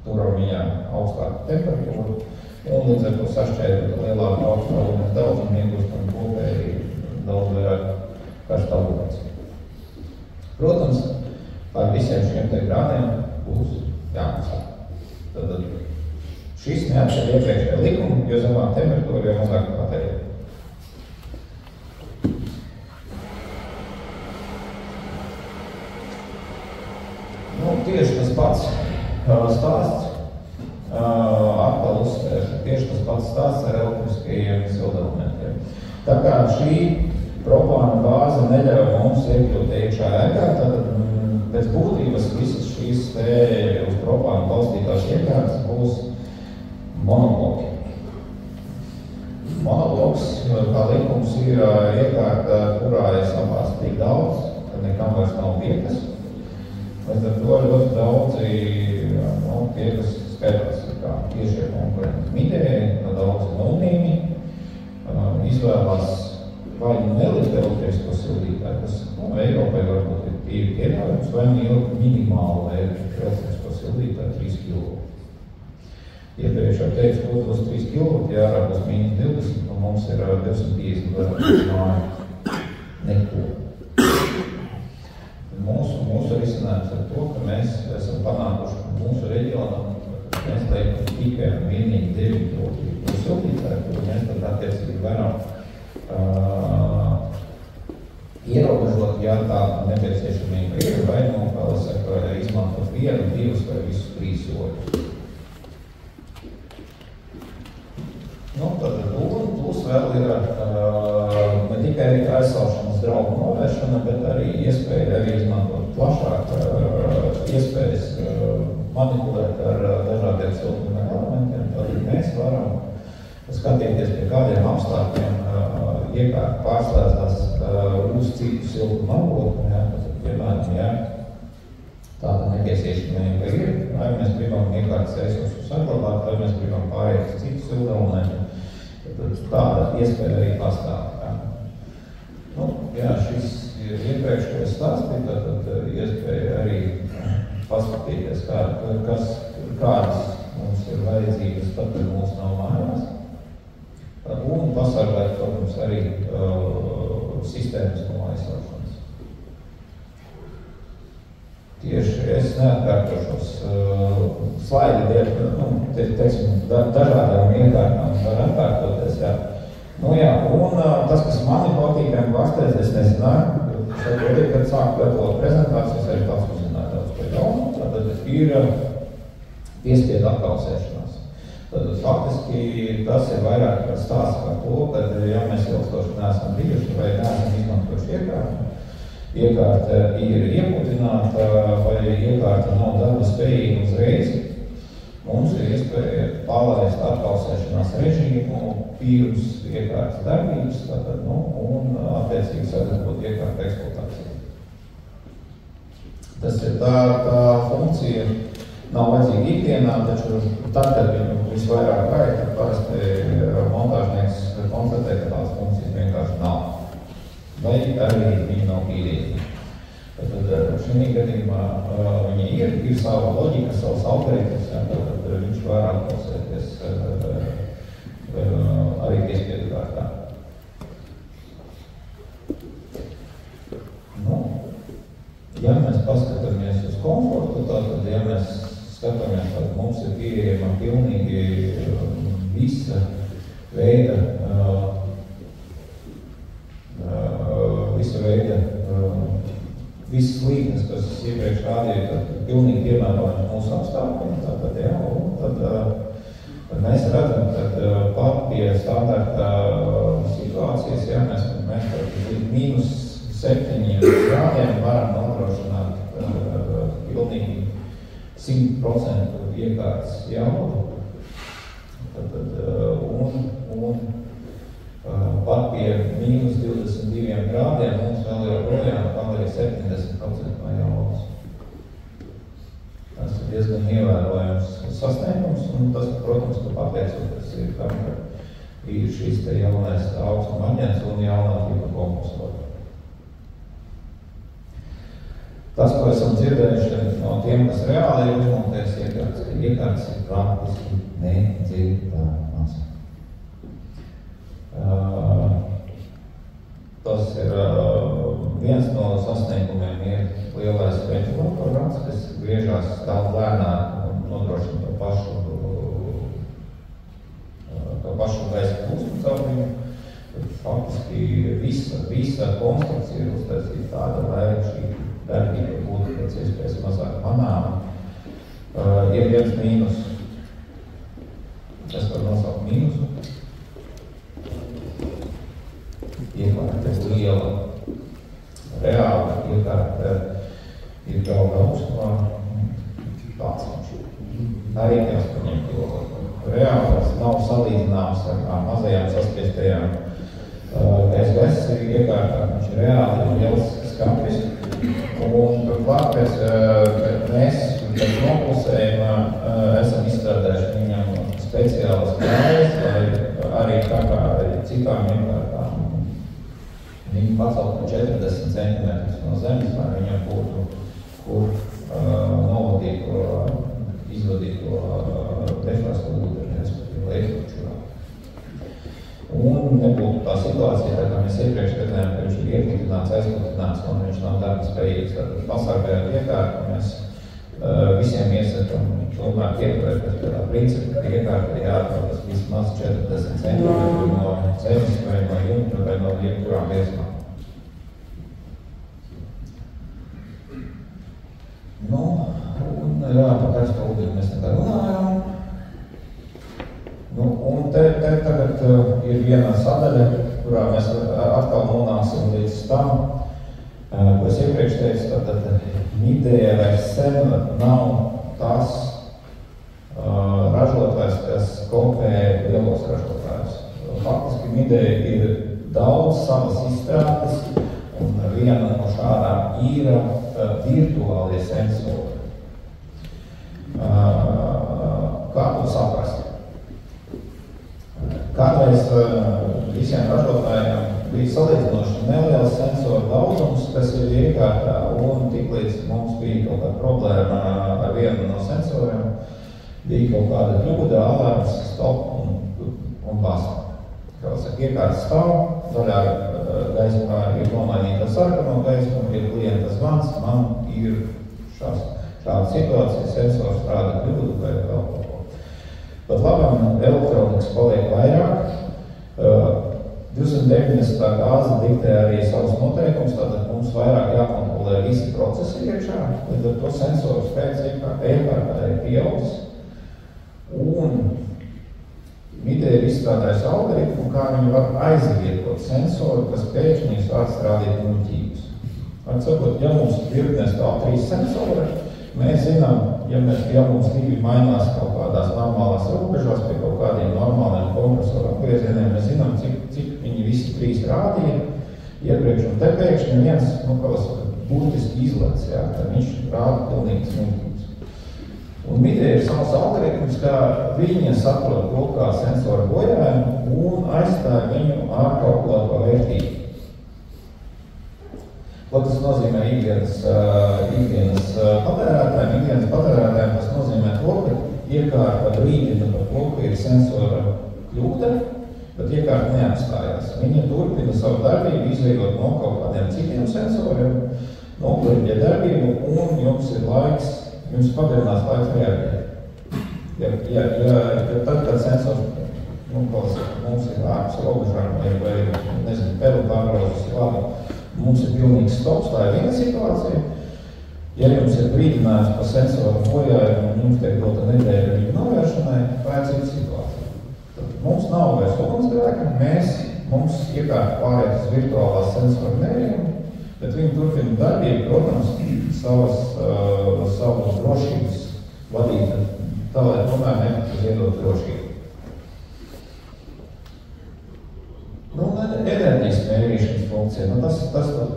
turam viņā augstāku temperatūru, un līdz ar to sašķaidot lielāku augstā ūdens daudzumu iegūstam kopēji daudz vairāk karstā ūdens. Protams, par visiem šiem te grādiem būs jāmaksā. Tad šis neatšķir iepriekšējā likuma, jo zemāk temperatūra, jo mazāk patērija. Tieši tas pats stāsts, atkal uzsvēršu, tieši tas pats stāsts ar elektriskajiem sildelementiem. Tā kā šī propāna bāze neļauj mums iekļūt iekšā ēkā, tad pēc būtības visas šīs uz propāna balstītās iekārtas būs monobloki. Monobloks, kā likums, ir iekārta, kurā ir sapāsts tik daudz, ka nekam vairs nav vietas. Līdz ar to ļoti daudzi, tie, kas skatās kā tiešie konkurenti midēji, daudzi nulnīmi, izvēlās vai nelikt elektrisko sildītāju, kas Eiropai varbūt ir tīri piedāvājums, vai ielikt minimālu elektrisko sildītāju 3 kW. Iepriekš jau teicu, ka būs 3 kW, jārā būs mīnus 20, un mums ir 250 vairāk māju. Neko. Mūsu risinājums ar to, ka mēs esam panākuši, ka mūsu reģionam mēs liekam tikai un vienīgi 9 kW sildītāju, kur mēs tad attiecīgi varam ierobežot, ja tāda nepieciešamība ir, vai izmantot 1, 2 vai visus 3 soļus. Tad plus vēl ir ne tikai aizsaušanas draugu novēršana, bet arī iespēja arī izmantot plašāk iespējas manipulēt ar dažādiem siltuma elementiem. Tad mēs varam skatīties, pie kādiem apstākļiem iekārt pārslēdzās uz citu siltuma avotu, piemēram, tāda nepieciešamība ir, vai mēs gribam iekārtas resursus saglabāt, vai mēs gribam pāriet uz citu siltumu. Tāda iespēja arī pastāv. Šis ir iepriekš, ko es stāstīju, tad iespēja arī paskatīties, kādas mums ir vajadzības, tad, kad mūs nav mājās. Un pasargāt, protams, arī sistēmas no aizsaušanas. Tieši es neatkārtošos slaidi dēļ, dažādām iekārtām var atkārtoties, un tas, kas mani patīkami pārsteidz, es nezināju, kad sāku gatavot prezentācijas, arī pats uzzināju daudz par jaunu, tad ir piespiedu apkausēšanās. Tad faktiski tas ir vairāk stāsts par to, ka, ja mēs ilgstoši neesam bijuši vai neesam izmantojuši iekārta ir ieputināta vai iekārta nav darba spējīga uzreiz, mums ir iespēja palaist atkausēšanās režīmu pirms iekārtas darbības, un attiecīgi sagatavot iekārtu eksploatāciju. Tas ir tā funkcija, nav vajadzīga ikdienā, taču tad, kad viņu visvairāk vajag, tad parasti montāžnieks konstatē, ka tās funkcijas vienkārši nav. Vai arī viņi nav pīrīgi. Tad šī gadījumā viņi ir sava loģika, savas algoritmas, tad viņš var atklausēties arī piespiedu kārtā. Ja mēs paskatāmies uz komfortu, tad, ja mēs skatāmies, tad mums ir pieejama pilnīgi visa veida visas līknes, kas iepriekš rādīja, tad pilnīgi piemērojami mūsu apstākļiem. Tad mēs redzam, ka pat pie standarta situācijas, mēs līdz -7 grādiem varam nodrošināt pilnīgi 100% iekārtas jaudu. Pat pie -22 grādiem mums vēl joprojām paliek 70% no jaudas. Tas ir diezgan ievērojams sasniegums, un tas, protams, ka pateicoties ir tam, ka ir šīs te jaunais augstuma aģents un jaunā tipa kompostori. Tas, ko esam dzirdējuši no tiem, kas reāli ir uzmontēs iekārtas, ka iekārtas ir praktiski nedzirdamas. Tas ir viens no sasniegumiem ir lielais ventilators rats, kas griežās daudz lēnāk un nodrošina to pašu gaisa plūsmu caur viņu. Faktiski visa konstrukcija ir uztaisīta tāda, lai šī darbība būtu pēc iespējas mazāk manāma. Ir viens mīnus. Es varu nosaukt mīnusu. Iekārta ir liela, reāla iekārta ir galva augstumā, tāds viņš. Arī tās paņem kilo. Reāls nav salīdzināms ar mazajām saspiestajām gaisa iekārtām. Viņš ir reāli liels skapis. Un turklāt mēs pēc noklusējuma esam izstrādājuši viņam speciālas plājas, lai arī tā kā citām iekārtām viņu pacelt no 40 cm no zemes, lai viņam būtu, kur novadīt izvadīt defrastu ūdeni, respektīvi leiklučurā. Un nebūtu tā situācija, tā kā mēs iepriekš redzējām, ka viņš ir iekritināts, aizkritināts, un viņš nav darba spējīgs. Tātad pasargājot iekārtu, mēs visiem iesakam tomēr pieturēties pie tā principa, ka iekārta jāatrodas vismaz 40 cm no zemes vai no jumta vai no jebkurām viesmām. Nu, un jā, par karsto ūdeni mēs tā runājām. Nu, un te tagad ir viena sadaļa, kurā mēs atkal nonāksim līdz tam, ko es iepriekš teicu, tātad Midea vairs sen nav tas ražotājs, kas kopē lielos ražotājus. Faktiski Midea ir daudz savas izstrādes, un viena no šādām ir virtuālie sensori. Kā to saprast? Kādreiz visiem ražotājiem bija salīdzinoši neliels sensoru daudzums, kas ir iekārtā, un tiklīdz mums bija kaut kāda problēma ar vienu no sensoriem, bija kaut kāda kļūda, alarms, stop un basta. Kā saka, iekārta stāv, zaļā gaismā ir nomainīta sarkano gaismu, ir klienta zvans, man ir šāda situācija, sensors strādā kļūdu vai vēl kaut ko. Pat labam elektronikas paliek vairāk. 290. gāze diktē arī savus noteikumus, tātad mums vairāk jākontrolē visi procesi iekšā, līdz ar to sensoru skaits iekārtā ir pieaudzis. Un Midea ir izstrādājusi algoritmu, kā viņi var aizvietot sensoru, kas pēkšņi sāk strādāt muļķības. Atsakot, ja mums virknē stāv 3 sensori, mēs zinām, ja mums divi mainās kaut kādās normālās robežās pie kaut kādiem normāliem kompresoru apgriezieniem, mēs zinām, cik viņi visi 3 rādīja iepriekš, un te pēkšņi viens, būtiski izlec, jā, tad viņš rāda pilnīgas muļķības. Un Midea ir savs algoritms, kā viņa saprot to kā sensoru bojājumu un aizstāja viņu ar kalkulēto vērtību. Ko tas nozīmē ikdienas patērētājiem? Ikdienas patērētājiem tas nozīmē to, ka iekārta brīdina par to, ka ir sensora kļūda, bet iekārta neapstājās. Viņa turpina savu darbību, izveidot no kaut kādiem citiem sensoriem, nokoriģē darbību, un jums ir laiks, jums pagarinās laiks reaģēt. Tad, kad sensors, mums ir ārpus robežām vai nezinu, peru pārgrozes labi, mums ir pilnīgs stops, tā ir viena situācija. Ja jums ir brīdinājums par sensoru bojājumu un jums tiek dota nedēļa viņa novēršanai, tā ir cita situācija. Tad mums nav vairs ugunsgrēka, mums iekārta pāriet uz virtuālās sensoru mērījumu, bet viņi turpina darbību, protams, savu drošības vadīt, tā lai tomēr netiktu ziedot drošību. Enerģijas mērīšanas funkcija. Tas,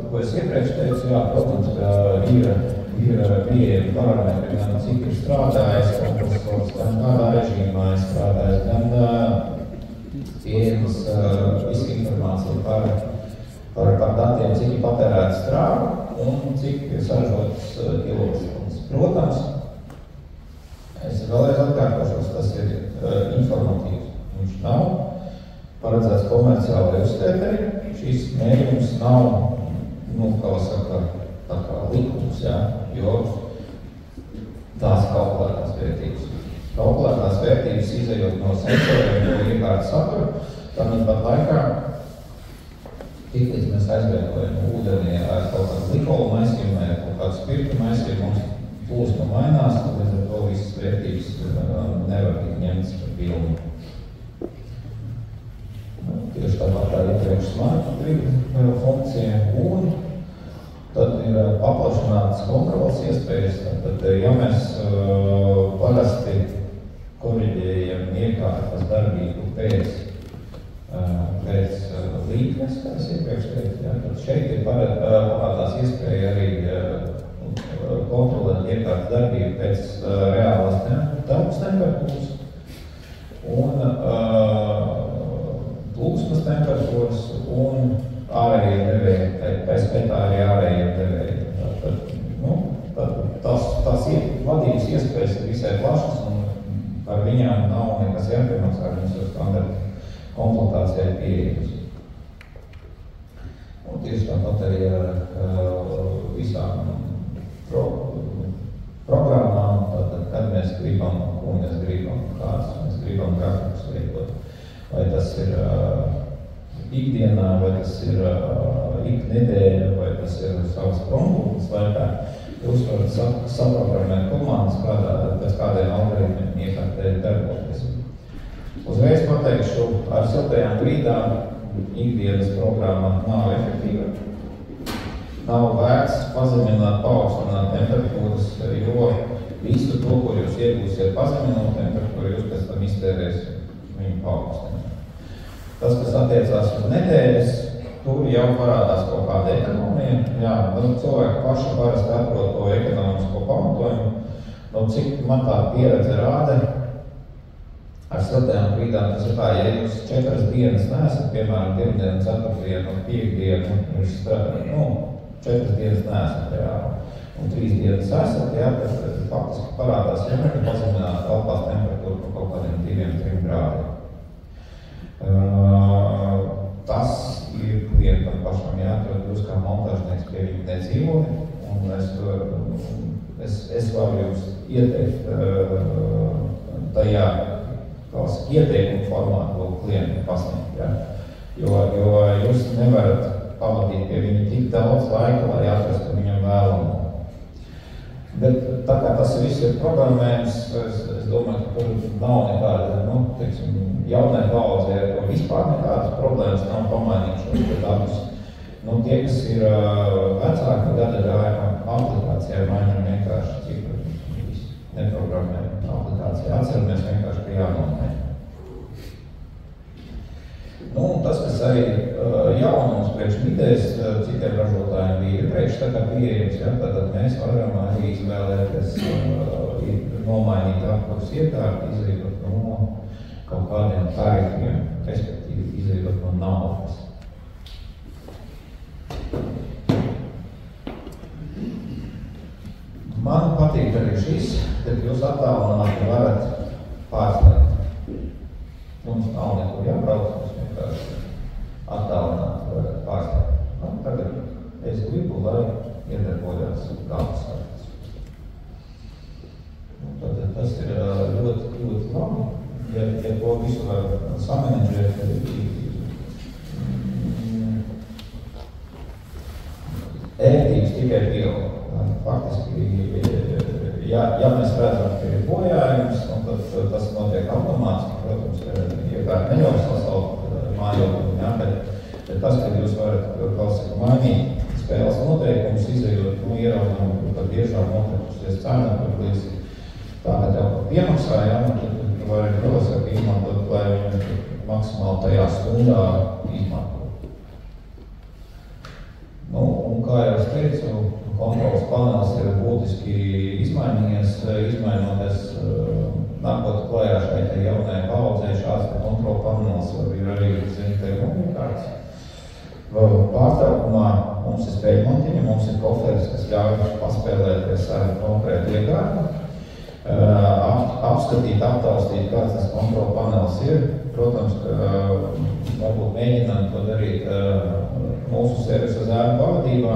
ko es iepriekš teicu, jā, protams, ka ir pieejami parametri, gan cik ir strādājis, gan kādā režīmā ir strādājis, gan pieejamas visa informācija par datiem, cik ir patērēts strāva un cik ir saražotas kilovatstundas. Protams, es vēlreiz atkārtošos, tas ir informatīvs. Viņš nav paredzēts komerciālai uzskaitēji. Šīs mērījums nav, tā kā likums, jā, jo tās kalkulētās vērtības. Kalkulētās vērtības izejot no sensoriem, ko iekārta satura, tad pat laikā, tiklīdz mēs aizvietojam ūdenī ar kaut kādu likolu maisījumu vai kaut kādu spirtu maisījumu, mums plūsma mainās, tad līdz ar to visas vērtības nevar tikt ņemtas par pilnu. Tieši tāpat tā iepriekš smart funkcija, un tad ir paplašinātas kontrolas iespējas. Tad, ja mēs parasti koriģējam iekārtas darbību pēc līknes, kā es iepriekš teicu, tad šeit ir parādās iespēja arī temperatūras un ārējie devēji, pēc skaitā arī ārējie devēji. Tās vadības iespējas ir visai plašas un par viņām nav nekas jāpiemaksā, viņas jau standarta konsultācijai pieejas. Un tieši tāpat arī ar visām programmām, tātad, kad mēs gribam, ko mēs gribam, kādas mēs gribam grafikus veidot. Vai tas ir ikdienā, vai tas ir iknedēļa, vai tas ir savas prompūtas laikā. Jūs varat saprogrammēt komandas, pēc kādiem algoritmiem iekārtēji darboties. Uzreiz pateikšu, ar siltajām grīdām ikdienas programma nav efektīva. Nav vērts pazemināt, paaugstināt temperatūras, jo visu to, ko jūs iegūsiet pazeminot temperatūru, jūs pēc tam iztērēsiet viņu paaugstināt. Tas, kas attiecās uz nedēļas, tur jau parādās kaut kāda ekonomija. Jā, cilvēki paši parasti atrod to ekonomisko pamatojumu. Cik man tā pieredze rāda, ar siltajām grīdām tas ir tā, ja jūs 4 dienas neesat, piemēram, pirmdienu, ceturtdienu, piekdienu, 4 dienas neesat reāli, un 3 dienas esat, jā, tad faktiski parādās vienmēr pazemināt telpās temperatūru par kaut kādiem 2-3 grādiem. Tas ir klientam pašam jāatrod, jūs kā montāžnieks pie viņa nedzīvoja, un es varu jums ieteikt tajā ieteikumu formātu klientu pasniegt, ja? Jo jūs nevarat pavadīt pie viņa tik daudz laika, lai atrastu viņam vēlamo. Bet tā kā tas viss ir programmējums, es domāju, ka tur nav nekāda, jaunai paudzē, ar to vispār nekādas problēmas nav pamainīt šos datus. Tie, kas ir vecāki gada gājumā, aplikācijā mainām vienkārši cipru, neprogrammējam aplikācijā. Atceramies vienkārši pie jānomaina. Tas, kas arī jaunums priekš vidēs citiem ražotājiem bija iepriekš tā kā pieejams, ja, tad mēs varam arī izvēlēties nomainīt apkurs iekārtu, izveidot no kaut kādiem tarifiem, respektīvi izveidot no naudas. Man patīk arī šis, kad jūs attālināti varat pārslēgt. Mums nav nekur jābrauc, mums vienkārši attālināti varat pārslēgt. Tagad es gribu, lai iedarbojās galvas kartes. Tad tas ir ļoti labi, ja to visu var samanedžēt, ērtības tikai pieaug. Faktiski, ja mēs redzam, ka ir bojājums, tad tas notiek automātiski, protams, iekārt neļaus sasaukt mājojumu, ja, bet tas, kad jūs varat mainīt spēles noteikumus, izveidot ieraudumu, tad biežāk notiekusies cena, tur līdz tā, ka tev piemaksājām, tad tu vari pilsaka izmantot, lai viņu maksimāli tajā stundā izmantot. Un kā jau es teicu, kontrolas panelis ir būtiski izmainījies, izmainoties nākot klajā šai jaunai paudzei, šāds kontrola panelis ir arī mobilitātes. Pārtraukumā mums ir spēļmontiņa, mums ir koferis, kas ļauj paspēlēties ar konkrētu iekārtu, apskatīt, aptaustīt, kāds tas kontrola panelis ir. Protams, ka varbūt mēģinām to darīt mūsu servisa zēnu pavadībā,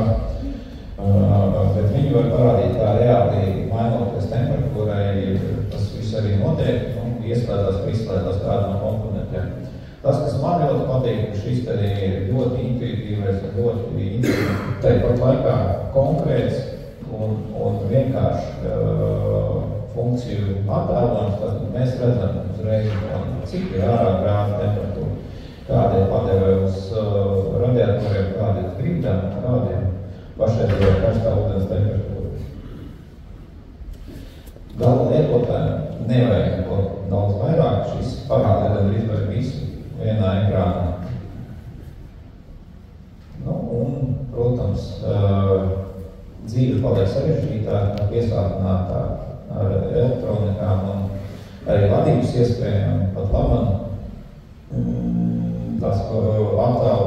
bet viņi var parādīt, kā reāli mainoties temperatūrai, tas viss arī notiek, ieslēdzās kādu no komponentiem. Tas, kas man ļoti patīk, ka šis te ir ļoti intuitīvais, ļoti tāpat laikā konkrēts un vienkārši funkciju attēlojums, tad mēs redzam uzreiz, cik ir ārā grāda temperatūra, kāda ir padeve uz radiatoriem, kāda ir grīdām, kādiem pašreizējā karstā ūdens temperatūra. Gala lietotājiem nevajag neko daudz vairāk, šis parāda izvēr visu vienā ekrānā. Un, protams, dzīve paliek sarežģītāk, piesātinātāk ar elektronikām un arī vadības iespējām, pat labam tās attēlu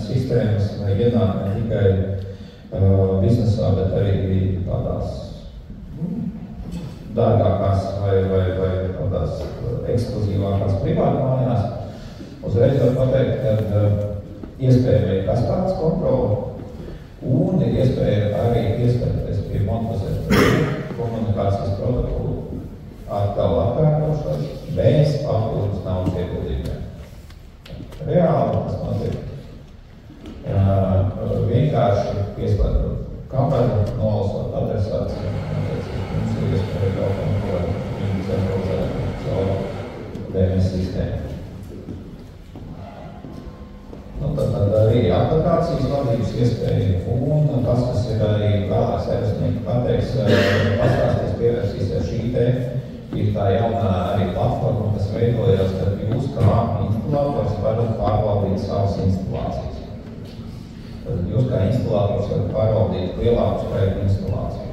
sistēmas ienāk ne tikai biznesā, bet arī tādās dārgākās vai tādās ekskluzīvākās privātmājās. Uzreiz var pateikt, ka iespējami ir kastādes kontrole un ir iespēja arī ieskatīties pie montozētas komunikācijas protokolu atkal atkārtošas bez papildus naudas ieguldījumiem. Reāli tas notiek. Vienkārši pieslēdzot kameru, nolasot adresāciju, mums ir iespēja kaut ko viņu centralizēt caur DMS sistēmu. Tad arī aplikācijas vadības iespēja un tas, kas ir arī vēlāk servisnieki pateiks, pastāstīs pievērsīsies šī te, ir tā jaunā arī platforma, kas veidojās, kad jūs kā instalātors varat pārvaldīt savas instalācijas. Tad jūs kā instalātors varat pārvaldīt lielāku skaitu instalāciju.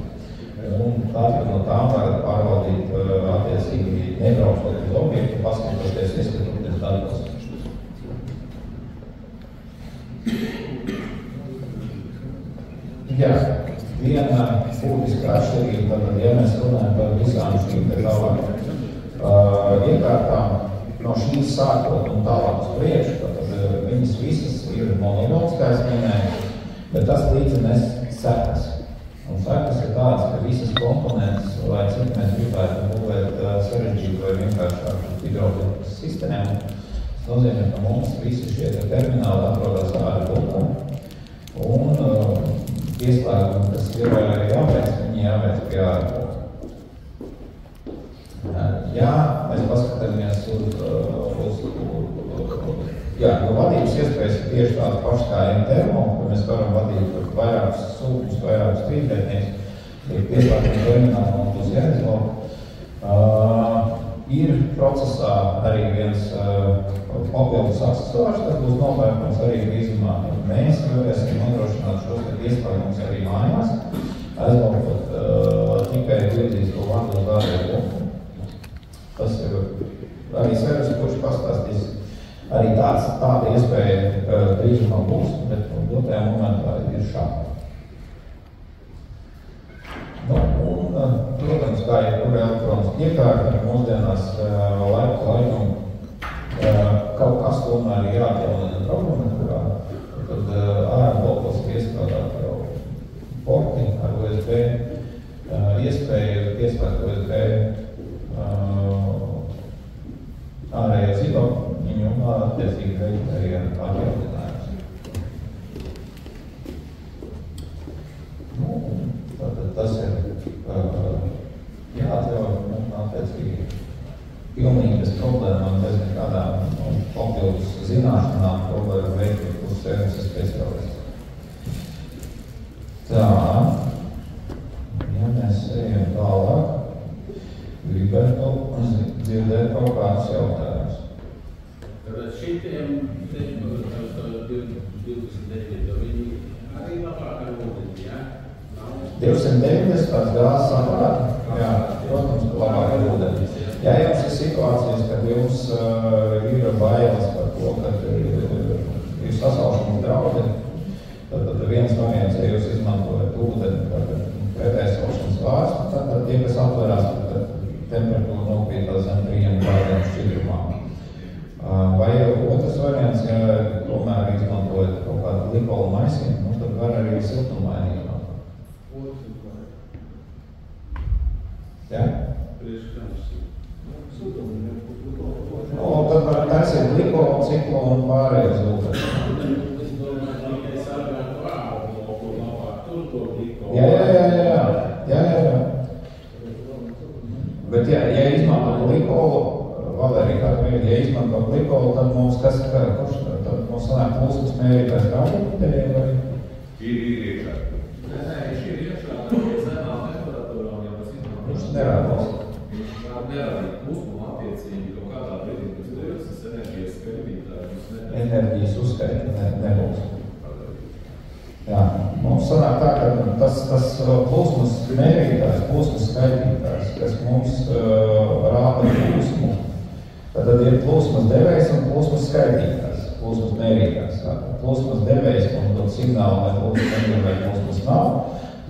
Un tātad no tām varat pārvaldīt attiecīgi nebraucot uz objektu, paskatoties, ieskatoties datos. Jā, viena būtiska atšķirība, tad, ja mēs runājam par visām šīm te tālāk iekārtām, no šīs sākot un tālāk uz priekšu, tad viņas visas ir monolīts, kā es minēju, bet tas līdzi nes sekas. Un sekas ir tādas, ka visas komponentes, lai cik mēs gribētu būvēt sarežģītu vai vienkāršāku hidrolikas sistēmu, tas nozīmē, ka mums visi šie termināli atrodas ārpusē. Un pieslēgumi, kas ir jāveic, viņi jāveic pie ārpusē. Jā, mēs paskatāmies uz vadības iespējas ir tieši tādas pašas kā M-termo, kur mēs varam vadīt vairākus sūkņus, vairākus strīdētnieks, ir pieslēgumi termināli un uz jāizlo. Ir procesā arī viens papildus aksesuārs, kas būs nopērkams arī vīzumā. Mēs varēsim nodrošināt šos pieslēgumus arī mājās, aizlūkot tikai lietisko vārdu uz ārēju. Tas ir arī servis, kurš pastāstīs. Arī tāda iespēja drīzumā būs, bet dotajā momentā ir šāda. Protams, kā jebkura elektroniska iekārta, mūsdienās laiku laikam kaut kas tomēr ir jāatjaunina programmatūrā, tad ārblokos ir iestrādāt jau porti ar USB, iespēja pieslēgt USB ārējā zibapņu un attiecīgi veikt arī atjauninājumus. Tātad tas ir jāatļauj un attiecīgi pilnīgi bez problēmām, bez nekādām papildus zināšanām, ko var veikt uz servisa speciālistu. Tā, ja mēs ejam tālāk, gribētu dzirdēt kaut kādus jautājumus. Tad šitiem 290, viņi arī labāk ar ūdeni, jā? 290 gāzes aparāti? Jā, protams, labāk ar ūdeni. Ja jums ir situācijas, kad jums ir bailes par to, kad ir sasaušana draudi, tad viens variants, ja jūs izmantojat ūdeni par pretēsaušanas vārstu, tad tie, kas atverās, tad temperatūra nokrītās zem 3 grādiem šķidrumā. Vai otrs variants, ja tomēr izmantojat kaut kādu glikolu maisiņu, tad var arī siltumaini izmantot. Jā? Tad var taisīt glikolu, ciklonu un pārējos ūdeni. Jā. Bet ja izmanto glikolu, Valērija, ja izmanto glikolu, tad mums kas ir, tad mums sanāk plūsmas mērītājs rādītājiem vai? Ir iekšā. Nē, ir iekšā, zemā temperatūrā, ja mēs izmanto. Viņš nerādās. Nerādīt plūsmu attiecīgi kaut kādā brīdī, kas devas enerģijas skaitītājs. Enerģijas uzskaita nebūs. Jā, mums sanāk tā, ka tas plūsmas mērītājs, plūsmas skaitītājs, kas mums rāda plūsmu, tad ir plūsmas devējs un plūsmas skaitītājs. plūsmas mērītājs. Plūsmas devējs mums dod signālu, vai plūsmas ir vai plūsmas nav.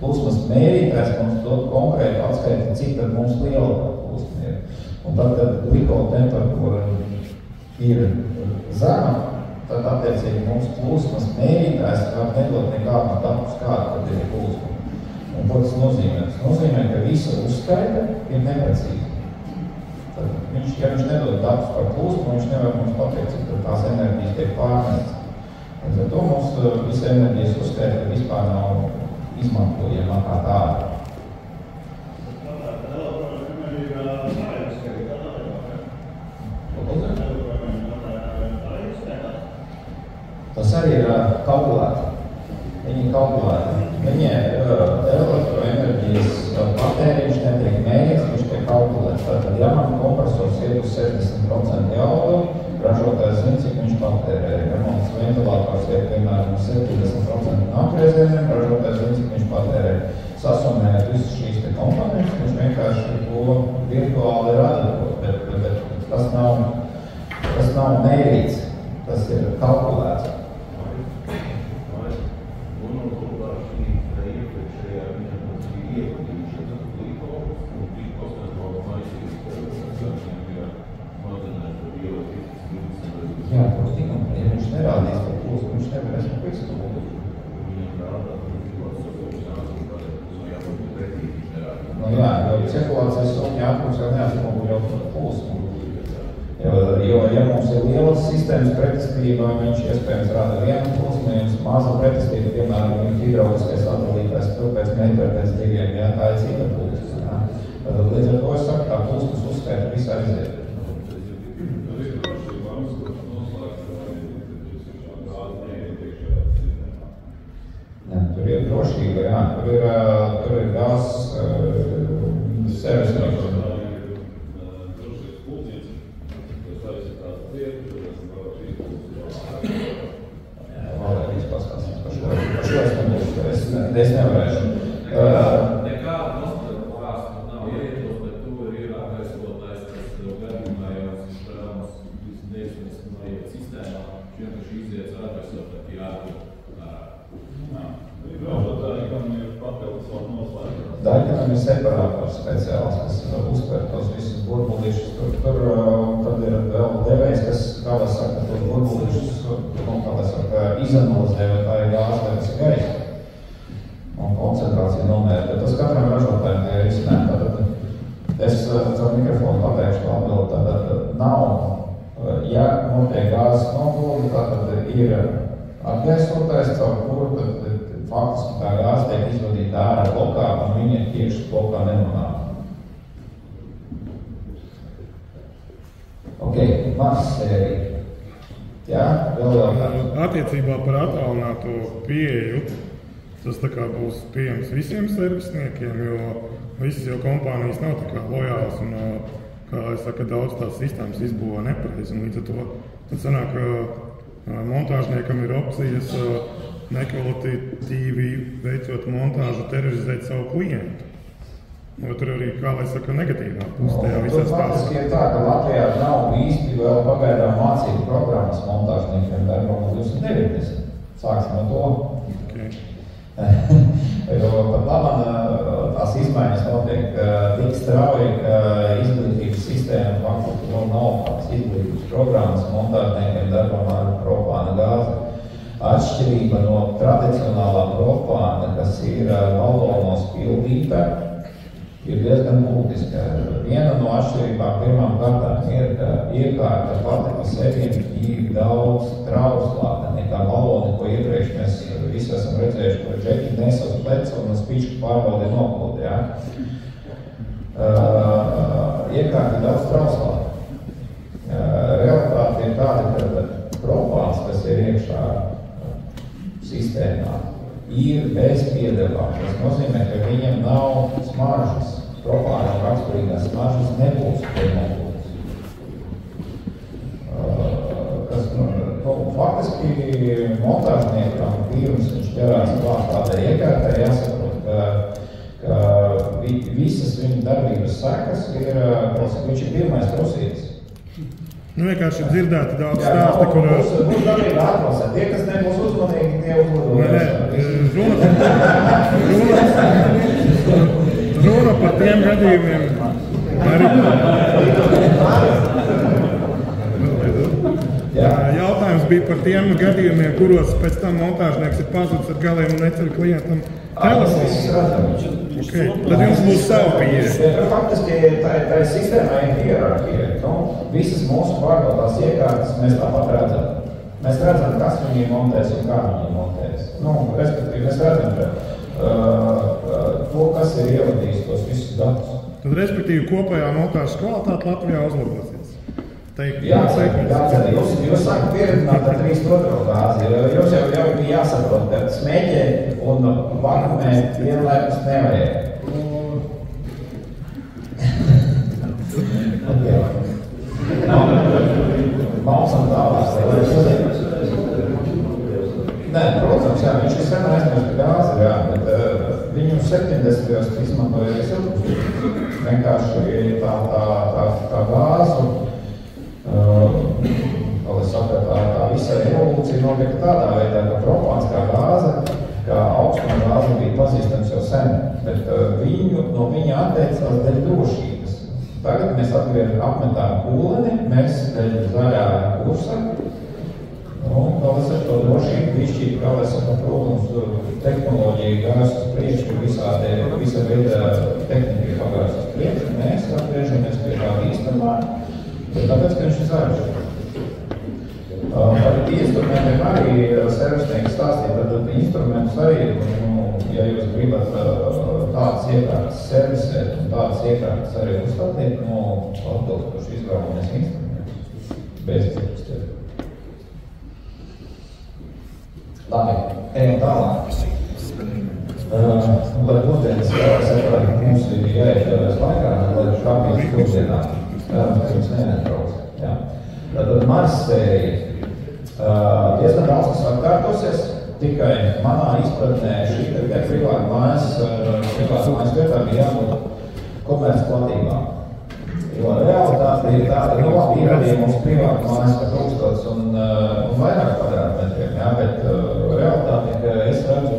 Plūsmas mērītājs mums dod konkrēti atskaiti, cik tad mums liela plūsma ir. Un tad, kad glikola temperatūra ir zema, tad attiecīgi mums plūsmas mērītājs var nedot nekādu datus, kāda tad ir plūsma. Un ko tas nozīmē? Tas nozīmē, ka visa uzskaita ir neprecīza. Tad ja viņš nedod datus par plūsmu, viņš nevar mums pateikt, cik tās enerģijas tiek pārnestas. Līdz ar to mums visa enerģijas uzskaita vispār nav izmantojama kā tāda. Tas arī ir kalkulēti. Viņi ir kalkulēti. Viņi elektroenerģijas patēriņš netiek mērīts, viņš tiek kalkulēts. Tātad, ja man kompresors iet uz 60% jaudu, ražotājs zina, cik viņš patērē. Ja mums ventilators iet, piemēram, 70% apgriezieniem, ražotājs zina, cik viņš patērē. Sasumējot visas šīs te komponentes, viņš vienkārši to virtuāli rada, bet tas nav mērīts, tas ir kalkulēts. Jā, ja viņš nerādīs par plūsmu, viņš nevarēs par visu būt. Jā, jo cirkulācijas sumņa atpūs jau neatspoguļo par plūsmu. Jo, ja mums ir lielas sistēmas pretestība, viņš iespējams rāda vienu plūsmu, ja mums maza pretestība, piemēram, hidrauliskais atdalītājs, tur pēc metra, pēc diviem, jā, tā ir cita plūsma. Tad līdz ar to es saku, tā plūsmas uzskaita visu aiziet. Tur ir drošība, jā, tur ir gāzes servisnieks. Valdērijas pastāstīs par šo es nevarēšu. Nekāda nostāda klāsta nav ieietos, bet tur ir atgaisotājs, kas gadījumā jau strādās neizsmēs noiet sistēmā, vienkārši iziet ar atgaisotāju jādod. Daļkanam ir separātors speciāls, kas uztver tos visus burbulīšus. Tur tad ir vēl devējs, kas, kā lai saka, tos burbulīšus, kā lai saka, izanalizē, vai tā ir gāze, vai tas ir gaisa. Un koncentrācija nomēra, bet tas katram ražotājiem ir izcināt. Tātad es caur mikrofonu pateikšu atbildi, tātad nav, ja notiek gāzes noplūde, tātad ir atgaisotājs, caur kuru tad faktiski tā gāze tiek izvadīta ārā blokā, un viņa iekšas blokā nenonāk. Ok, Mars sērija. Jā, vēl jautājums. Attiecībā par attālināto pieeju, tas tā kā būs pieejams visiem servisniekiem, jo visas jau kompānijas nav tā kā lojāls un, kā es saku, daudz tās sistēmas izbūvē nepareizi, un līdz ar to tad sanāk, montāžniekam ir opcijas nekvalitatīvi veicot montāžu terorizēt savu klientu. Jo tur arī, kā lai saka, negatīvā puse tajā visā stāstā. Faktiski ir tā, ka Latvijā nav īsti vēl pagaidām mācību programmas montāžniekiem darbam 290. Sāksim ar to. Okay. Jo pat labam tās izmaiņas notiek tik strauji, ka izglītības sistēma faktiski vēl nav tādas izglītības programmas montāžniekiem darbam ar propāna gāzi. Atšķirība no tradicionālā propāna, kas ir balonos pildīta, ir diezgan būtiska. Viena no atšķirībām pirmām kārtām ir, ka iekārta pati pa sevi ir daudz trauslāka nekā baloni, ko iepriekš mēs visi esam redzējuši, ko džeki nes uz pleca un spīčku pārbaudi noplūdi. Ja? Iekārta ir daudz trauslāka. Realitāte ir tāda, ka propāns, kas ir iekšā sistēmā, ir bez piedevām. Tas nozīmē, ka viņam nav smaržas. Propānam raksturīgās smaržas nebūs piemērotas. Faktiski montāžniekam pirms viņš ķerās klāt tādai iekārtai jāsaprot, ka visas viņa darbības sekas ir, viņš ir pirmais trusītis. Nu, vienkārši dzirdēti daudz stāsti, kur... Būs dabīga atlasē. Tie, kas nebūs uzmanīgi, tie uzmanīgi. Runa par tiem gadījumiem. Jautājums bija par tiem gadījumiem, kuros pēc tam montāžnieks ir pazudis ar galiem un neceļ klientam telefonu. Okay. Tad jums būs savu pieeja. Faktiski tā sistēmā ir hierarhija. Visas mūsu pārdotās iekārtas mēs tāpat redzam. Mēs redzam, kas viņi montēs un kā viņi montēs. Respektīvi, mēs redzam to, kas ir ievadījis tos visus datus. Tad, respektīvi, kopējā montāžas kvalitāte Latvijā uzlabosies. Jūs sākat pieredzināt ar 3.2. gāzi. Jums jau bija jāsaprot, ka smeķē un vakumē vienlaikus nevajag. Malsam tālāk. Nē, protams, jā, viņš ir sen aizmirst gāzi, jā, bet viņu 70. izmantoja siltums. Vienkārši tā gāzu. Tā visa evolūcija notika tādā veidā, ka propāns kā gāze, kā augstuma gāze bija pazīstams jau sen, bet no viņa atteicās dēļ drošības. Tagad mēs apmetām kūleni, mēs dēļ zaļā kursa, un galvas ar to drošību višķīt, galvas ar to, protams, tehnoloģiju gājas uz priekšu, visa veida tehnika pagājas uz priekšu, mēs atgriežamies pie tāda īstamā, bet tāpēc, ka viņš ir zaļš. Par instrumentiem arī servisnieki stāstīja, tad instrumentus arī, ja jūs gribat tādas iekārtas servisēt un tādas iekārtas arī uzstādīt, atbilstoši izvēlamies instrumentus. Bez citas tev. Labi, ejam tālāk. Lai pusdienas saprāt, mums ir jāiekļaujas laikā, lai šāpīs pusdienā. Jums nenetrauc. Tātad Mars sērija. Diezgan daudz, kas atkārtosies, tikai manā izpratnē šī privāta mājas vietā bija jābūt komerces platībām. Jo realitāte ir tāda, ir arī mums privāta mājas, ka trūkstots un vairāk kvadrātmetriem, bet realitāte ir, ka es redzu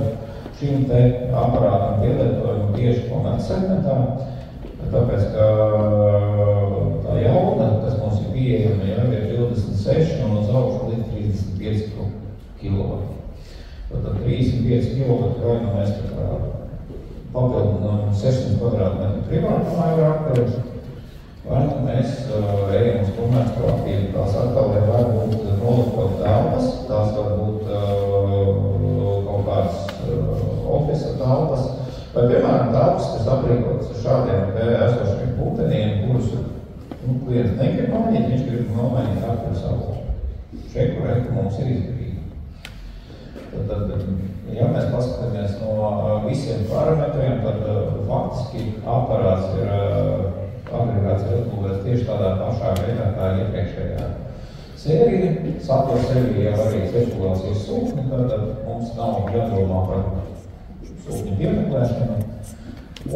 šīm te aparātam pielietojumu tieši komerces segmentā, tāpēc, ka tā jauda, kas mums ir pieejama, ir 26 un uz augšu līdz 35 kW. Tad 35 kW vai nu mēs papildinām 600 kvadrātmetru privātu māju rakteru, vai nu mēs ejam uz komerces platību. Tās atkal var būt nolūkot telpas, tās var būt kaut kādas ofisa telpas, vai, piemēram, telpas, kas aprīkotas ar šādiem esošiem pulteniem, kurus klients negrib mainīt, viņš grib nomainīt rakteru savu. Šeit, kur mums ir izdarība. Tad, ja mēs paskatāmies no visiem parametriem, tad faktiski aparāts ir agregāts ir uzbūvēts tieši tādā pašā veidā, kā iepriekšējā sērija. Satura sērija jau arī cirkulācijas sūkni, tad mums nav jādomā par sūkņu piemeklēšanu.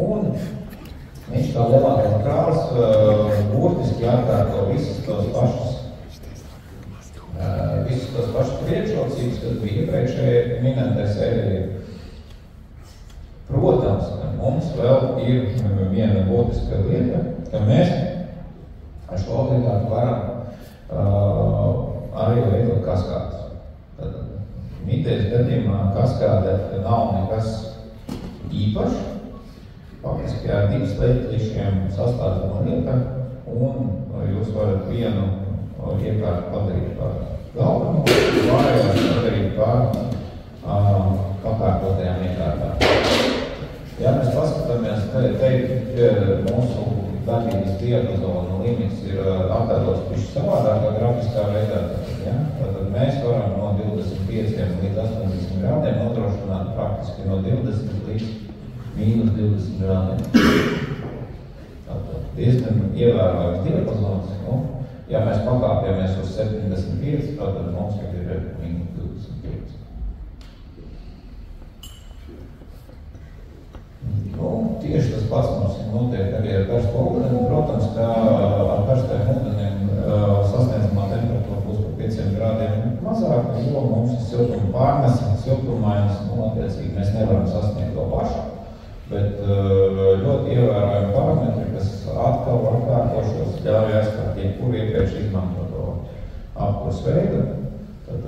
Un viņš tā lielākais krāls burtiski atkārto visas tos pašas priekšrocības, kas bija iepriekšēji minētai sērija. Protams, ka mums vēl ir viena būtiska lieta, ka mēs ar šo obligāti varam arī veidot kaskādes. Tad mītēs gadījumā kaskāde nav nekas īpašs. Faktiski ar 2 slēgtlīšiem sastādama lieta, un jūs varat vienu iekārtu padarīt par galveno, pārējās padarīt par pakārtotajām iekārtām. Ja mēs paskatāmies, te mūsu darbības diapazona limits ir attēlots pišķi savādākā grafiskā veidā. Tad mēs varam no 25 līdz 80 grādiem nodrošināt praktiski no 20 līdz mīnus 20 grādiem. Tātad diezgan ievērojams diapazons. Ja mēs pakāpjamies uz 75, tad mums ir mīnus 25. Tieši tas pats mums notiek arī ar karstu ūdeni. Protams, ka ar karstiem ūdeniem sasniedzam pārnesa siltumainas, attiecīgi mēs nevaram sasniegt to pašu, bet ļoti ievērojami parametri, kas atkal atkārtošos ļauj aizstārt jebkuru iepriekš izmantoto apkurs veidu. Tad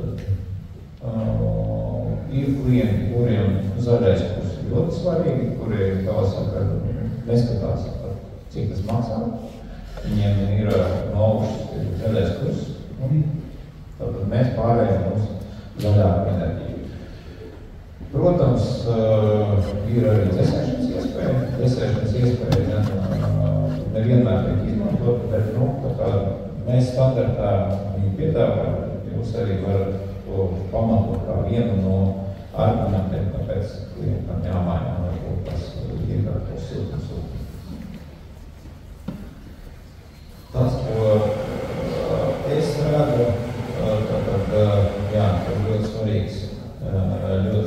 ir klienti, kuriem zaļais kurs ir ļoti svarīgi, kuriem saka, neskatās, cik tas maksā. Viņiem ir no augšas zaļais kurs, un tad mēs pārējām uz zaļāku enerģiju. Protams, ir arī dzēsēšanas iespēja. Dzēsēšanas iespēja nevienmēr tiek izmantot, bet mēs standartā viņu piedāvājam. Jūs arī varat to pamatot kā vienu no argumentiem, kāpēc klientam jāmaina varbūt tas iekārtos siltums. Tas, ko es redzu, tas ļoti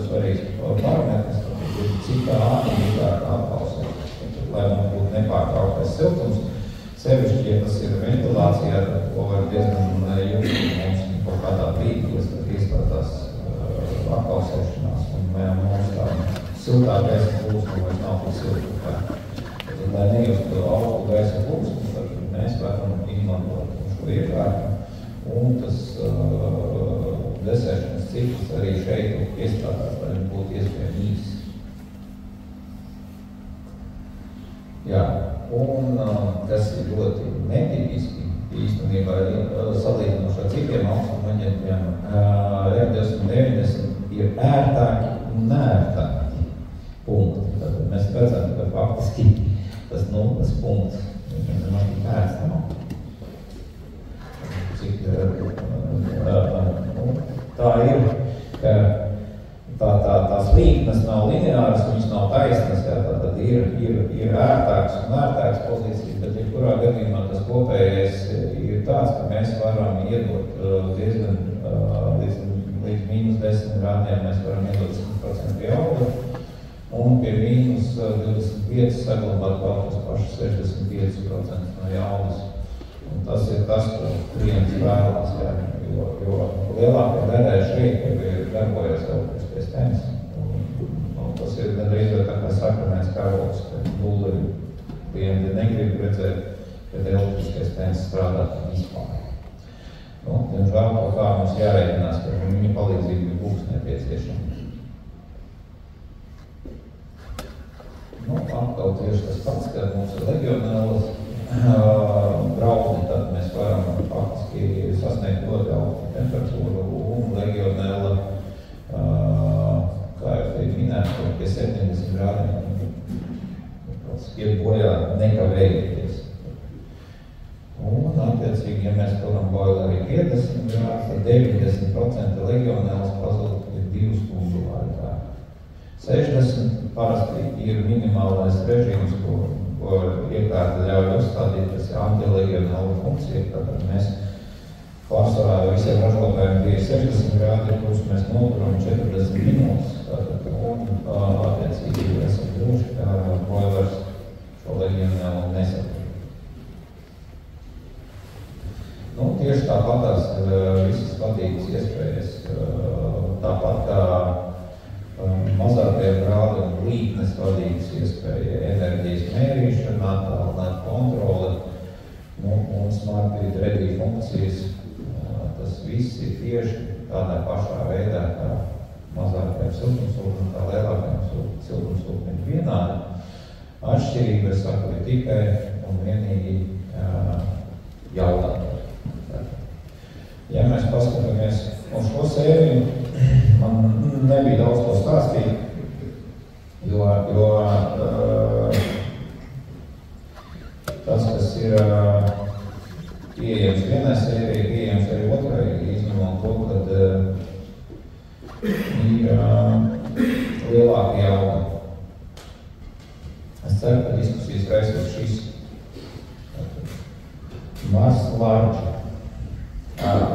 svarīgs parametrs, cik tā ātrāk atbalsta, lai man būtu nepārtrauktais siltums. Sevišķi, ja tas ir ventilācijā, tad to var diezgan jūtīt mums kaut kādā brīdī, kad izplatās atbalsēšanās, un mums tā siltā gaisa plūsma vairs nav tik silta. Tad, lai nejustu augstu gaisa plūsmu, tad mēs varam izmantot šo iekārtu, un tas desēšanas cikls arī šeit iestrādās, lai viņš būtu iespējami īsi. Jā, un kas ir ļoti netipiski, īstenībā salīdzinoši ar citiem augstummaģnētiem, R290 ir ērtāki un neērtāki punkti. Tad mēs redzam, ka faktiski tas nulles punkts, viņš nemaz tik ērts nav. Tā ir, ka tās līknes nav lineāras, viņas nav taisnas, tad ir ērtāks un ērtāks pozīcijas, bet jebkurā gadījumā tas kopējais ir tāds, ka mēs varam iedot diezgan līdz -10 grādiem, mēs varam iedot 100% pieauga, un pie -25 saglabāt vēl tas pašas 65% no jaudas. Un tas ir tas, ko klients vēlas, jo lielākā daļai šeit ir darbojas elektriskais tens. Tas ir gandrīz tā kā sakramēns karoks, ka nulleri klienti negrib redzēt, kad elektriskais tens strādā vispār. Diemžēl kaut kā mums jārēķinās, ka viņa palīdzība būs nepieciešama. Atkal tieši tas pats, ka mums ir legionēlas braukni, tad mēs varam faktiski sasniegt ļoti augstu temperatūru un legionēla, kā jau te minētu, pie 70 grādiem iet bojā nekavējoties. Un, attiecīgi, ja mēs turam boileri 50 grādus, tad 90% legionēlas pazūd 2 stundu laikā. 60 parasti ir minimālais režīms, ko iekārta ļauj uzstādīt, tas ir antilegionāla funkcija, tātad mēs pārsvarā visiem ražotājiem bija 60 grādi, kurus mēs noturam 40 minūtes, tātad, un attiecīgi esam droši, ka boilers šo legionālu nesatur. Tieši tāpatās visas vadības iespējas, tāpat kā mazākajā grāda un līknes vadības iespēja, enerģijas mērīšana, attālināt kontrole un smart grid ready funkcijas. Tas viss ir tieši tādā pašā veidā, kā mazākajiem siltumsūkņiem, kā lielākajiem siltumsūkņiem vienādi. Atšķirība, es saku, ir tikai un vienīgi jautājumi. Ja mēs paskatāmies uz šo sēriju, man nebija daudz ko stāstīt, jo tas, kas ir pieejams vienai sērijai, pieejams arī otrai, izņemot to, kad ir lielāka jauda. Es ceru, ka diskusijas gaismas šis Mars Large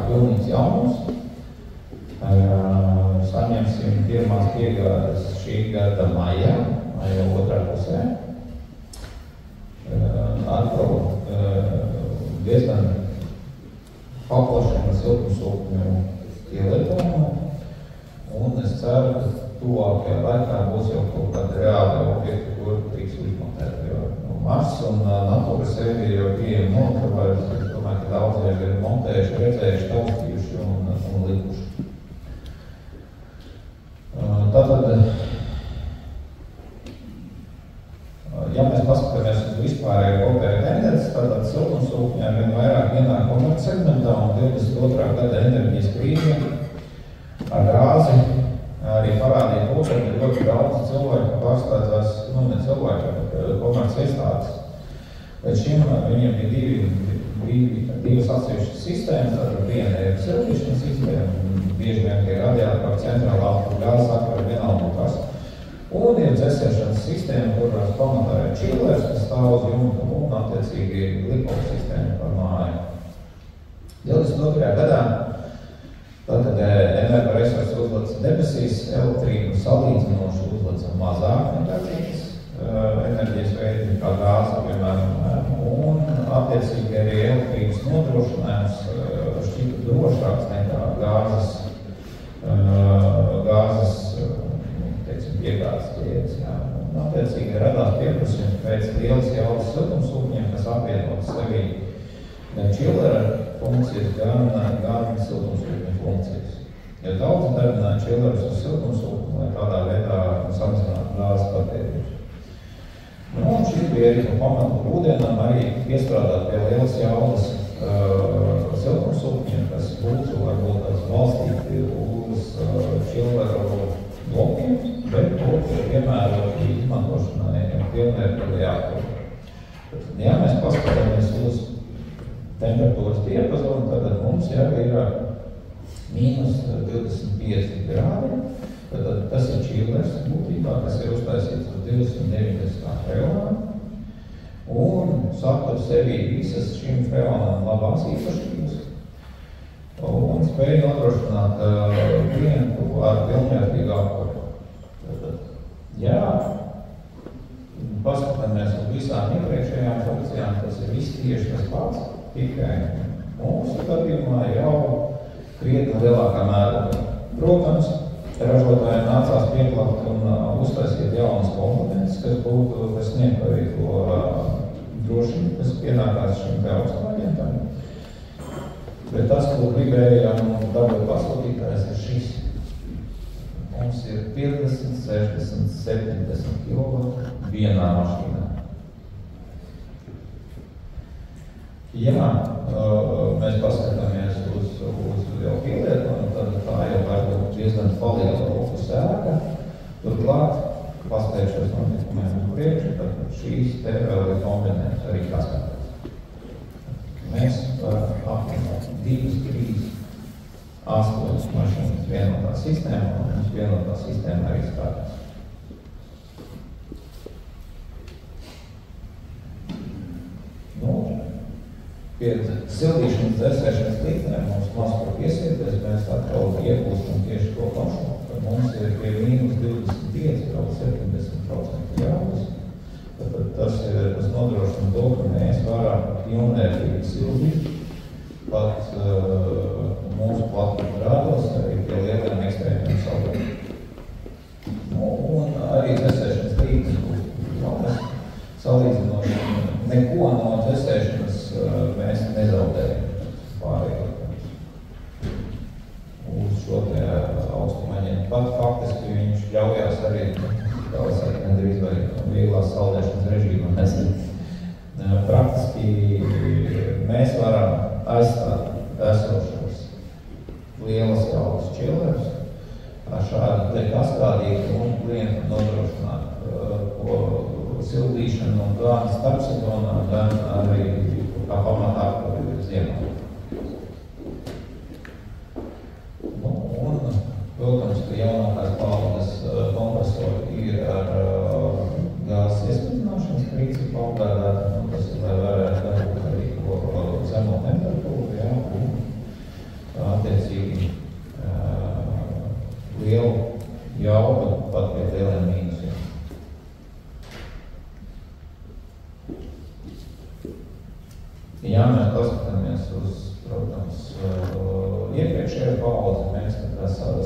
pilnīgs jaunums. Saņemsim pirmās piegādes šī gada maijā otrā pusē. Atkal diezgan paplašina siltumsūkņu ielietojumu. Un es ceru, ka tuvākajā laikā būs jau kaut kādi reāli objekti, kur tiks izmontēti. Jo Mars un NATO sevi jau pieejami nokavējuši. Es domāju, ka daudz jau ir montējuši, redzējuši, taustījuši un likuši. Tātad, ja mēs paskatāmies uz vispārējo kopēju tendenci, tātad siltumsūkņi ar vien vairāk ienāk komercsegmentā un 22. gada enerģijas krīze ar gāzi arī parādīja to, ka ir ļoti daudz cilvēku pārslēdzās, ne cilvēku, bet komerces iestādes. Pēc šim viņiem bija divas atsevišķas sistēmas, tātad viena ir siltīšanas sistēma, bieži vien tie radiātori centrālā gāzes atver vienalga kas. Un ir dzesēšanas sistēma, kurās pamatā ir čīlers, kas stāv uz jumta un attiecīgi lipola sistēma par māju. 22. gadā tātad energoresursi uzlaica debesīs, elektrību salīdzinoši uzlaica mazāk nekā citas enerģijas veidi, kā gāze, piemēram, un attiecīgi arī elektrības nodrošinājums šķita drošāks nekā gāzes piegādes ķēdes. Un attiecīgi radās pieprasījums pēc lielas jaudas siltumsūkņiem, kas apvienot sevī gan čilera funkcijas, gan siltumsūkņu funkcijas. Jo daudz darbināja čilerus uz siltumsūkņu, lai tādā veidā samazinātu gāzes patēriņus. Un šī bija arī pamata ūdenam arī piestrādāt pie lielas jaudas siltumsūkņiem, kas būtu varbūt tās balstīti uz čileru blokiem, bet bloki ir piemēroti izmantošanai pilnvērtīgā jāatpūta. Ja mēs paskatāmies uz temperatūras diapazonu, tad mums jau ir mīnus 25 grādi. Tad tas ir čīlers būtībā, kas ir uztaisīts uz 290 freonām un satur sevī visas šīm freonām labās īpašības un spēj nodrošināt klientu ar pilnvērtīgu apkuri. Ja paskatāmies uz visām iepriekšējām funkcijām, tas ir viss tieši tas pats, tikai mūsu gadījumā jau krietni lielākā mērogā. Protams, ražotājiem nācās pieklāt un uztaisīt jaunas komponentes, kas sniegtu arī to drošību, kas pienākās šim te augstākiem. Bet tas, ko gribējām dabūt pasūtītājs, ir šis. Mums ir 50, 60, 70 kW vienā mašīnā. Ja mēs paskatāmies uz jau pielietojumu, tad tā jau var būt diezgan paliela rokas ēka. Turklāt, pasteikšos notikumiem priekšu, tad šīs te vēl ir kombinētas arī kaskatās. Mēs varam apvienot 2, 3, 8 mašīnas vienotā sistēmā, un mums vienotā sistēma arī skatās. Pie sildīšanas dzēsēšanas līdnēm mums maz par piesieties, mēs atkal iekūstam tieši to pašu, ka mums ir pie mīnus 25 vēl 70% jaudas. Tad tas nodrošina to, ka mēs varam pilnvērtīgi sildīt pat mūsu platuma grādos arī pie lieliem ekstrēmiem saldiem. Un arī dzēsēšanas līdnes būs jaunas. Salīdzinoši neko no dzēsēšanas mēs nezaudējam pārējot uz šo te augstumaņiem. Pat faktiski viņš ļaujās arī, kā saka, nedrīz vai vieglās saldēšanas režīmā nesīt. Praktiski mēs varam aizstāt esošos lielas jaudas čillerus ar šādu te kaskādīgu un klientu nodrošināt ko sildīšanu un gan starpsezonā, gan arī kā pamatā ziemā. Un, protams, ka jaunākās paudzes kompresori ir ar gāzes ieskatināšanas principu apgādāti, un tas ir, lai varētu dabūt arī zemo temperatūru, jā, un attiecīgi lielu jaudu pat pie lieliem mīnusiem. Ja mēs paskatāmies uz, protams, iepriekšējā paudze, mēs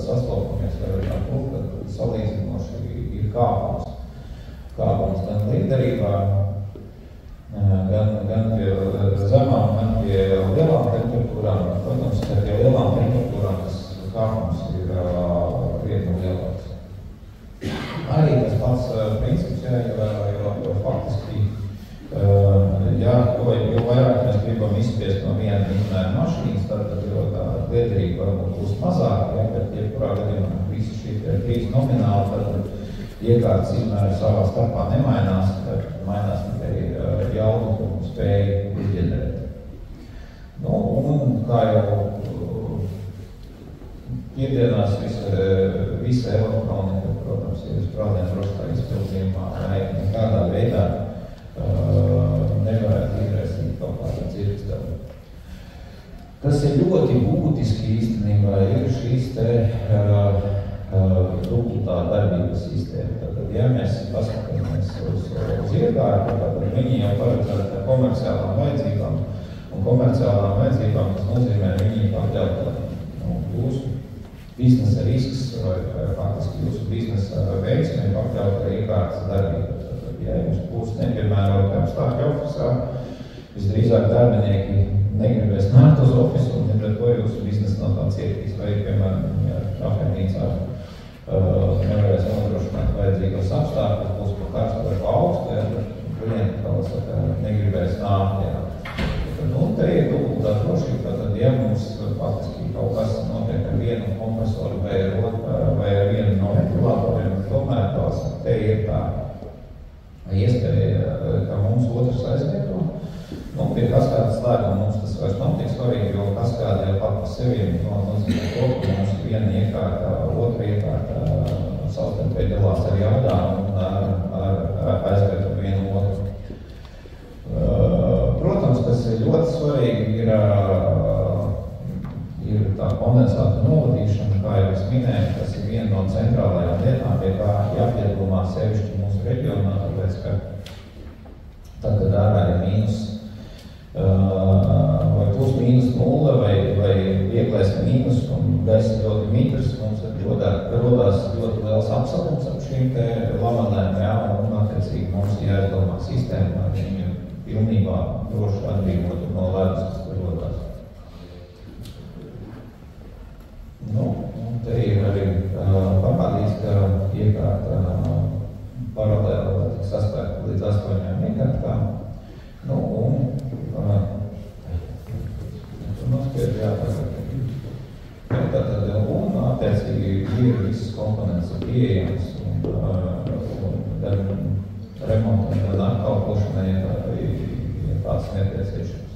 sastopamies ar to, ka salīdzinoši ir kāpums gan līderībā, gan pie zemām, gan pie lielām temperatūrām. Protams, ka pie lielām temperatūrām tas kāpums ir krietni lielāks. Arī tas pats princips jāievēro, jo faktiski, jo vairāk mēs gribam izspiest no viena minimēra mašīnas, tad jo tā liederība varbūt būs mazāk, bet jebkurā gadījumā visi šī trīs nomināli, tad iekārtas izmēri savā starpā nemainās, tad mainās tikai jaudu un spēju izģenerēt. Nu, un kā jau piedienās visa elektronika, protams, ir uz prādienprostā izpildījumā, vai nekādā veidā nevarētu izraisīt kaut kādu dzirksteli. Kas ir ļoti būtiski īstenībā, ir šīs te dubultā darbības sistēma. Tad, ja mēs paskatāmies uz iekārtu, tad viņi jau paredzēta komerciālām vajadzībām, un komerciālām vajadzībām tas nozīmē, viņi pakļaut jūsu biznesa risks vai faktiski jūsu biznesa veiksmē pakļaut iekārtas darbību. Ja jums būs nepiemēroti apstākļi ofisā, visdrīzāk darbinieki negribēs nākt uz ofisu, un līdz ar to jūsu biznesa no tā cietīs, vai, piemēram, ja kafejnīcā nevarēs nodrošināt vajadzīgos apstākļus, būs pa karstu vai pa augstu, ja klienti, kā saka, negribēs nākt. Ja. Nu, te ir dubultā drošība, tad, ja mums faktiski kaut kas notiek ar vienu kompresoru vai ar vienu no ventilatoriem, tomēr tās te ir tā iespēja, ka mums otrs aizvieto. Nu, pie kaskādas slēguma mums tas vairs nav tik svarīgi, jo kaskāda jau pat pa sevi nozīmē to, ka mums viena iekārta, otra iekārta savstarpēji dalās ar jādām un ar aizvieto vienu otru. Protams, kas ir ļoti svarīgi, ir tā kondensāta novadīšana, kā jau es minēju, tas ir viena no centrālajām lietām, pie kā jāpiedomā sevišķi mūsu reģionā, tāpēc, ka tad, kad ārā ir mīnus vai plus mīnus 0 vai vieglais mīnus un gaisa ļoti mitrs, mums rodās ļoti liels apsalums ap šīm te lamanēm, jā, un attiecīgi mums jāizdomā sistēma, lai viņi pilnībā droši atbrīvotu no ledus, kas tur rodās. Nu, un te ir arī parādīts, ka iekārta paralēli tik saspēta līdz 8 iekārtām. Nu, un un attiecīgi ir visas komponentes pieejamas un gan remontam, gan atkalpošanai, ja tāds nepieciešams.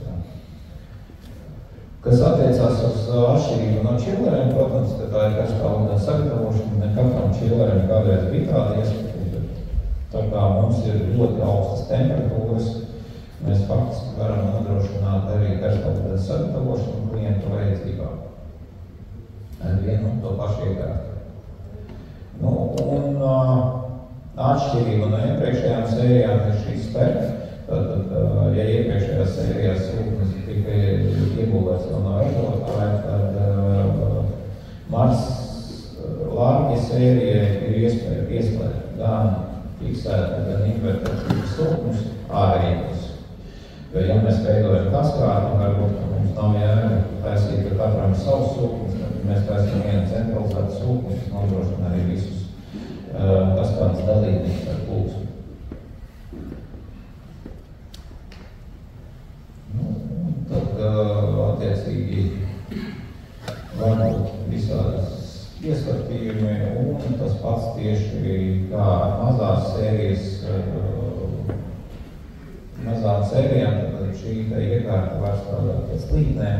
Kas attiecās uz atšķirību no čilleriem, protams, ka tā ir karstā ūdens sagatavošana, ne katram čillerim kādreiz bija tāda iespēja, bet tā kā mums ir ļoti augstas temperatūras, mēs faktiski varam nodrošināt arī karstā ūdens sagatavošanu klientu vajadzībām. Ar vienu un to pašu iekārtu. Nu, un atšķirība no iepriekšējām sērijām ir šīs spēks. Tad, ja iepriekšējās sērijās siltums tika iegūlēts no ražotāja, tad Mars Lārķa sērijai ir iespēja pieslēgt gan fiksētu, gan invertētu siltums ārējos. Jo, ja mēs veidojam kaskādu, varbūt mums nav jēga taisīt, ka katram ir savs siltums, tad mēs taisam vienu centralizētu siltumus, nodrošina arī visus kaskādas dalībniekus ar plūksmu. Tad, attiecīgi, varbūt visādas ieskatījumi un tas pats tieši kā mazām sērijām, tad šī iekārta var strādāt pēc lītnēm.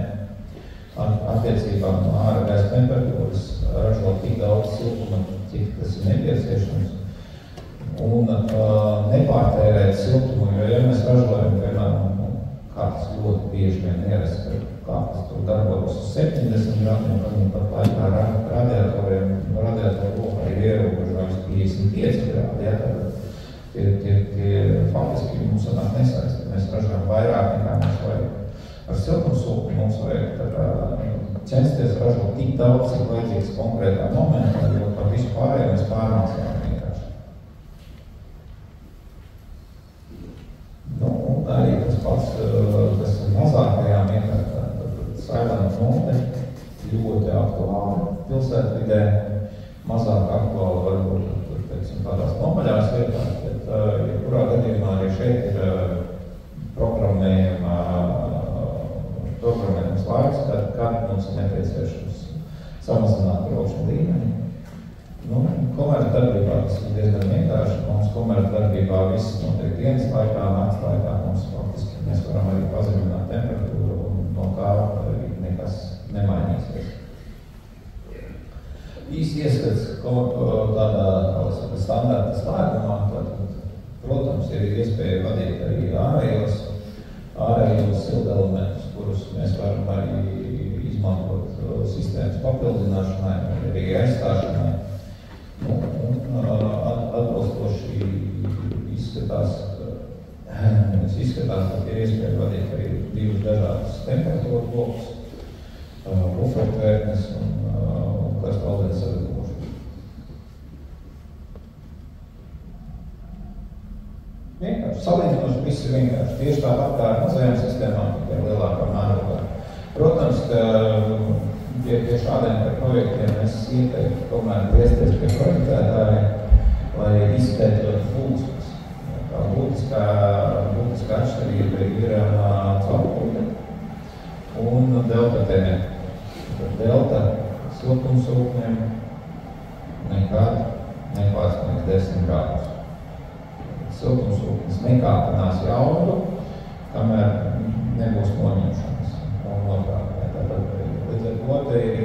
Attiecībā no ārgaisa temperatūras ražot tik daudz siltuma, cik tas ir nepieciešams. Un nepārtērēt siltumu, jo ja mēs ražojam, piemēram, kārtas ļoti bieži vien ierast, ka kārtas tur darbojas uz 70 gradiem, tad pat laikā radiatoriem, radiatoru lokā ir ierobežojums 55 grādi, ja, tad tie faktiski mums sanāk nesaist. Mēs ražojam vairāk nekā mums vajag. Ar siltumsūku mums vajag censties ražot tik daudz, cik vajadzīgs konkrētā momentā, jo par visu pārējo mēs pārmācījām vienkārši. Nu, un arī tas pats, kas mazākajām iekārtām, Silent Monte, ļoti aktuāli pilsētvidē, mazāk aktuāli varbūt, teiksim, tādās nomaļās vietās, bet jebkurā gadījumā arī šeit ir programmējums laiks, kad mums ir nepieciešams samazināt braukšanu līmeni. Nu, komercdarbībā tas ir diezgan vienkārši. Mums komercdarbībā viss notiek dienas laikā, nakts laikā. Mums faktiski mēs varam arī pazemināt temperatūru un no tā nekas nemainīsies. Īsti ieskats tādā standarta slēgumā, tad, protams, ir iespēja vadīt arī ārējos siltelementus, kurus mēs varam arī izmantot sistēmas papildināšanai, arī aizstāšanai. Nu, atbilstoši izskatās, ka ir iespēja vadīt arī divus dažādus temperatūru blokus, bufertvērtnes un karstaldienas sagatavošanu. Vienkārši, salīdzinoši viss ir vienkārši. Tieši tāpat kā ar mazajām sistēmām, tikai lielākā mērogā. Protams, ka pie šādiem projektiem es ieteiktu tomēr griezties pie projektētājiem, lai izskaidrotu plūsmas. Tā būtiskā atšķirība ir caurpūde un delta tēmē. Delta siltumsūkņiem nekad nepārsniegs 10 grādus. Siltumsūknis nekāpinās jaudu, kamēr nebūs noņemšanas. Līdz ar to te ir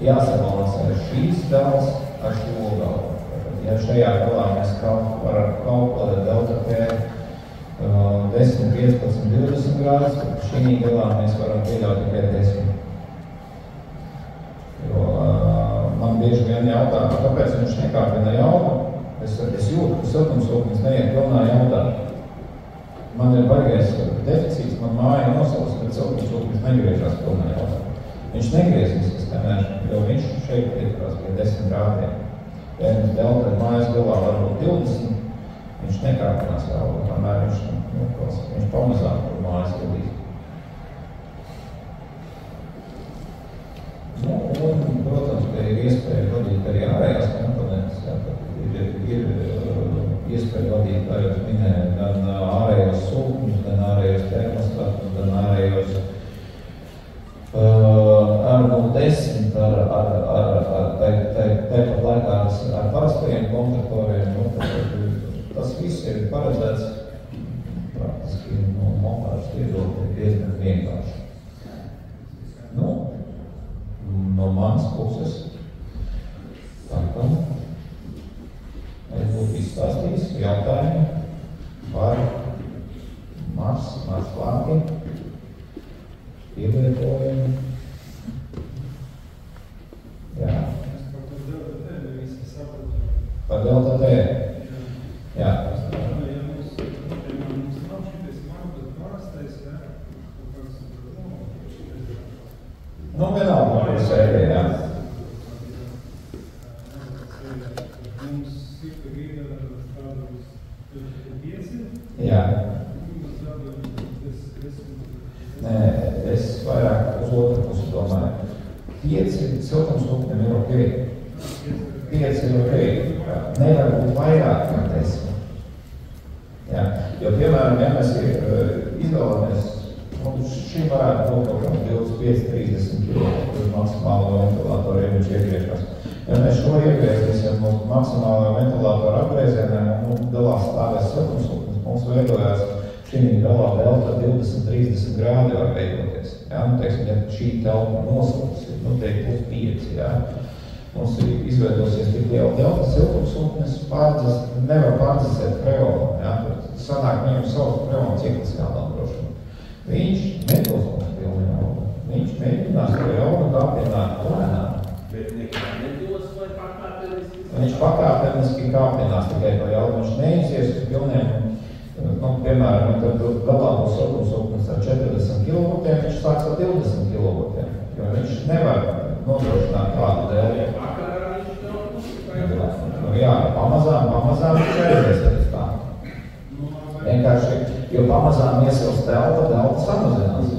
jāsabalansē šīs dalas ar šo galu. Ja šajā galā mēs varam kalkulēt delta T 10, 15, 20 grādus, tad šī galā mēs varam pieļaut tikai 10. Jo man bieži vien jautā, kāpēc viņš nekāpina jaudu. Es jūtu, ka siltumsūknis neiet pilnā jaudā. Man ir baigais deficīts, man māja nosauc, bet siltumsūknis negriežās pilnā jaudā. Viņš negriezīs, jo viņš šeit ieturās pie 10 grādiem. Ja mums delta mājas galā varbūt 20, viņš nekāpinās jaudā, kamēr viņš pamazāk par mājas galīs. Nu, un, protams, ka ir iespēja vadīt arī ārējās komponentes. Ir iespēja vadīt, kā jūs minējāt, gan ārējos sūkņus, gan ārējos termostatus, gan ārējos R010, tāpat laikā ar parastajiem kontraktoriem. Tas viss ir paredzēts praktiski no montāžas viedokļa diezgan vienkārši. Nu, no manas puses, tāpēc es būtu izstāstījis jautājumu par Mars plāniem, pielietojumu. Jā. Par delta T. Jā. Nu, vienalga par sēdē, jā. Jā. Nē, es vairāk uz otru pusi domāju. 5 siltumsūkņiem ir ok. 5 ir ok. Nevar būt vairāk kā 10. Jā. Jo, piemēram, ja mēs izvēlamies, šim varētu būt kaut kā 25-30 km uz maksimālo ventilātoru, ja viņš iegriežas. Ja mēs šo iegriezīsim uz maksimālo ventilātoru apgriezieniem un galā stāvēs siltumsūknis, mums veidojās šī galā delta 20-30 grādi var veidoties. Ja? Nu, teiksim, ja šī telpa nosilps, nu, teik plus 5, ja? Mums izveidosies tik liela delta siltumsūknis, nevar pārdzesēt freonu. Ja? Sanāk viņam savs freonu cikliskā nodrošina. Viņš nedos mums pilnu jaudu. Viņš mēģinās to jaudu kāpināt lēnām. Bet nekā nedos vai pakāpeniski? Viņš pakāpeniski kāpinās tikai pa jaudu. Viņš neizies uz pilniem, piemēram, kad galā būs siltumsūknis ar 40 kW, viņš sāks ar 20 kW. Jo viņš nevar nodrošināt kādu dēļ. Jā, pamazām viņš aizies arī tā. Vienkārši, jo pamazām iesils delta samazinās.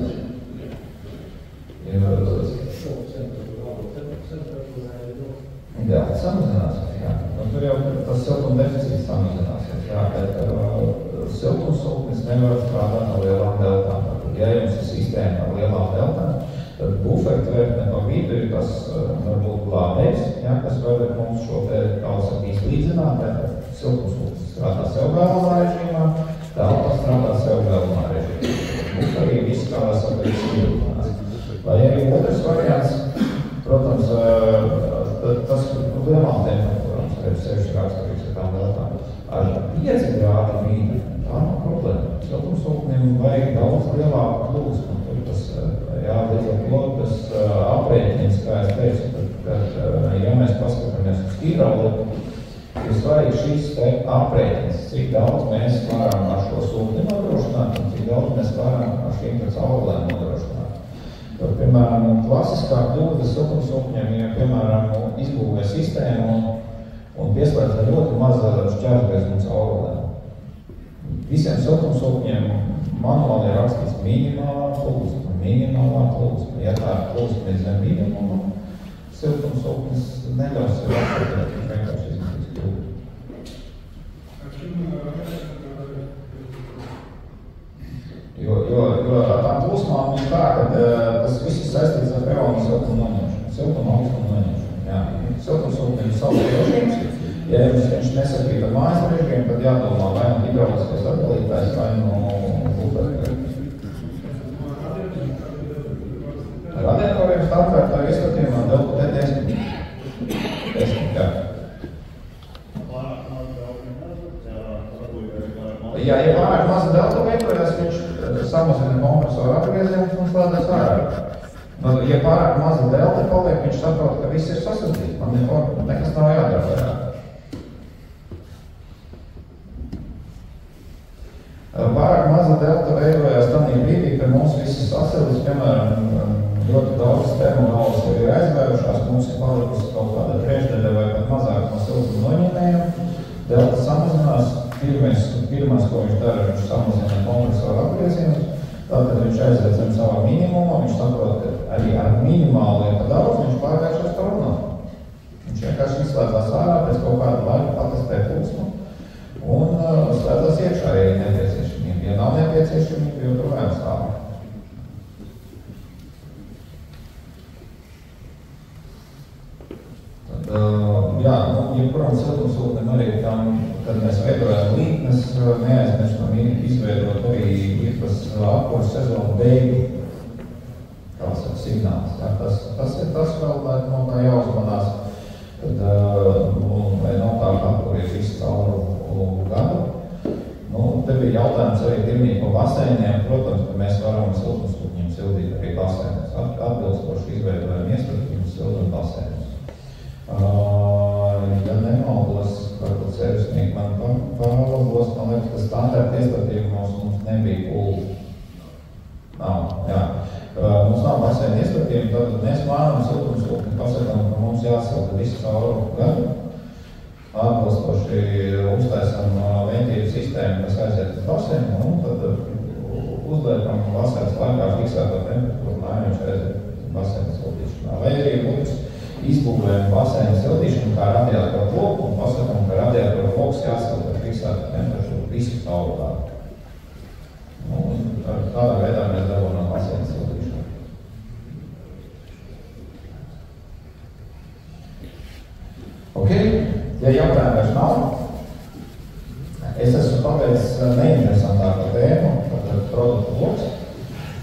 Delta samazinās, jā. Tur jau tas siltuma deficīts samazinās, jā, bet siltumsūknis nevar strādāt ar lielām deltām. Ja jums ir sistēma ar lielām deltām, tad bufertvertne pa vidu ir tas varbūt glābējs, ja, kas var mums šo te, kā saka, izlīdzināt, ja siltumsūknis strādā sev galvenā režīmā, delta strādā sev galvenā režīmā. Buferī viss, kā saka, izlīdzinās. Vai arī otrs variants, protams, tas lielām temperatūrām, sevišķi raksturīgs ar tām deltām. Ar 5 grādu mīnu, tā nav problēma. Siltumsūknim vajag daudz lielāku plūsmu. Jā, līdz ar to tas aprēķins, kā es teicu, kad ja mēs paskatāmies uz hidrauliku, ir svarīgi šīs te aprēķins, cik daudz mēs varam ar šo sūkni nodrošināt un cik daudz mēs varam ar šīm caurulēm nodrošināt. Jo, piemēram, klasiskā kļūda siltumsūkņiem, ja, piemēram, izbūvē sistēmu un pieslēdz ļoti maza šķērsgriezuma caurulēm. Visiem siltumsūkņiem manuāli ir rakstīts minimālā plūsma. Ja tā plūsma ir zem minimuma, siltumsūknis neļaus sev atšķirēt, viņš vienkārši izdarīs kļūdu. Jo tām plūsmām ir tā, ka tas viss ir saistīts ar freonu siltumu noņemšanu, siltumu augstumu noņemšanu. Jā, siltumsūknis ir savs režīms. Ja viņš nesakrīt ar mājas režīmu, tad jādomā vai no hidrauliskais atdalītājs, vai no bufertvertnes. Radiatoriem standartā iestatījumā delta T10. Jā. Jā, ja pārāk maza delta veidojas, viņš samazina kompresoru atgriezienus un slēdēs ārā. Ja pārāk maza delta paliek, viņš saprot, ka viss ir sasaistīts. Man nekas nav jādara vairāk. Pārāk maza delta veidojas tādā brīdī, kad mums viss ir sasaistīts, piemēram, ļoti daudz termogālas jau ir aizvērušās, mums ir palikusi kaut kāda trešdaļa vai pat mazāk no siltuma noņēmējiem. Delta samazinās, pirmais, ko viņš dara, viņš samazina kompresoru apgriezienus, tātad viņš aiziet zem savā minimumā, viņš saprot, ka arī ar minimālu ir pa daudz, viņš pārvēršas par runām. Viņš vienkārši izslēdzās ārā, pēc kaut kāda laika patestē plūsmu un slēdzās iekšā, ja ir nepieciešamība. Ja nav nepieciešamība, jo turējām stāvā. Jā, jebkuram siltumsūknim arī tam, kad mēs veidojam līknes, neaizmirstam izveidot arī īpas apkurs sezonu beigu, kāds ir signāls. Jā, tas ir tas vēl, no kā jāuzmanās, kad vai nav tā kā, kur ir visu cauru gadu. Te bija jautājums arī dirnīgo basēniem. Protams, ka mēs varam siltumsūkņiem sildīt arī basēnus. Atbilstoši izveidojam iestatījums sildam basēnus. Ja nemaldos, varbūt servisnieki man pārlabos, man liekas, ka standarta iestatījumos mums nebija pulti. Nav, jā. Mums nav basēna iestatījumi, tad mēs māram siltumsūkni, pasakām, ka mums jāsilda visu cauru gadu. Atbilstoši uztaisam ventīļu sistēmu, kas aiziet uz basēnu, un tad uzliekam basēnas laikā fiksēto temperatūru, lai viņš aiziet uz basēnu sildīšanā. Vai arī būs izbūvējam basēnu sildīšanu kā radiatoru loku un pasakam, ka radiatoru loks jāsilda ar fiksētu temperatūru visu cauru gadu. Tādā veidā mēs dabūjam basēnu sildīšanu. Ok, ja jautājumu vairs nav, es esmu paveicis neinteresantāku tēmu, tātad produktu loks.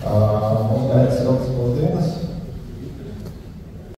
Mums gaida siltas pusdienas.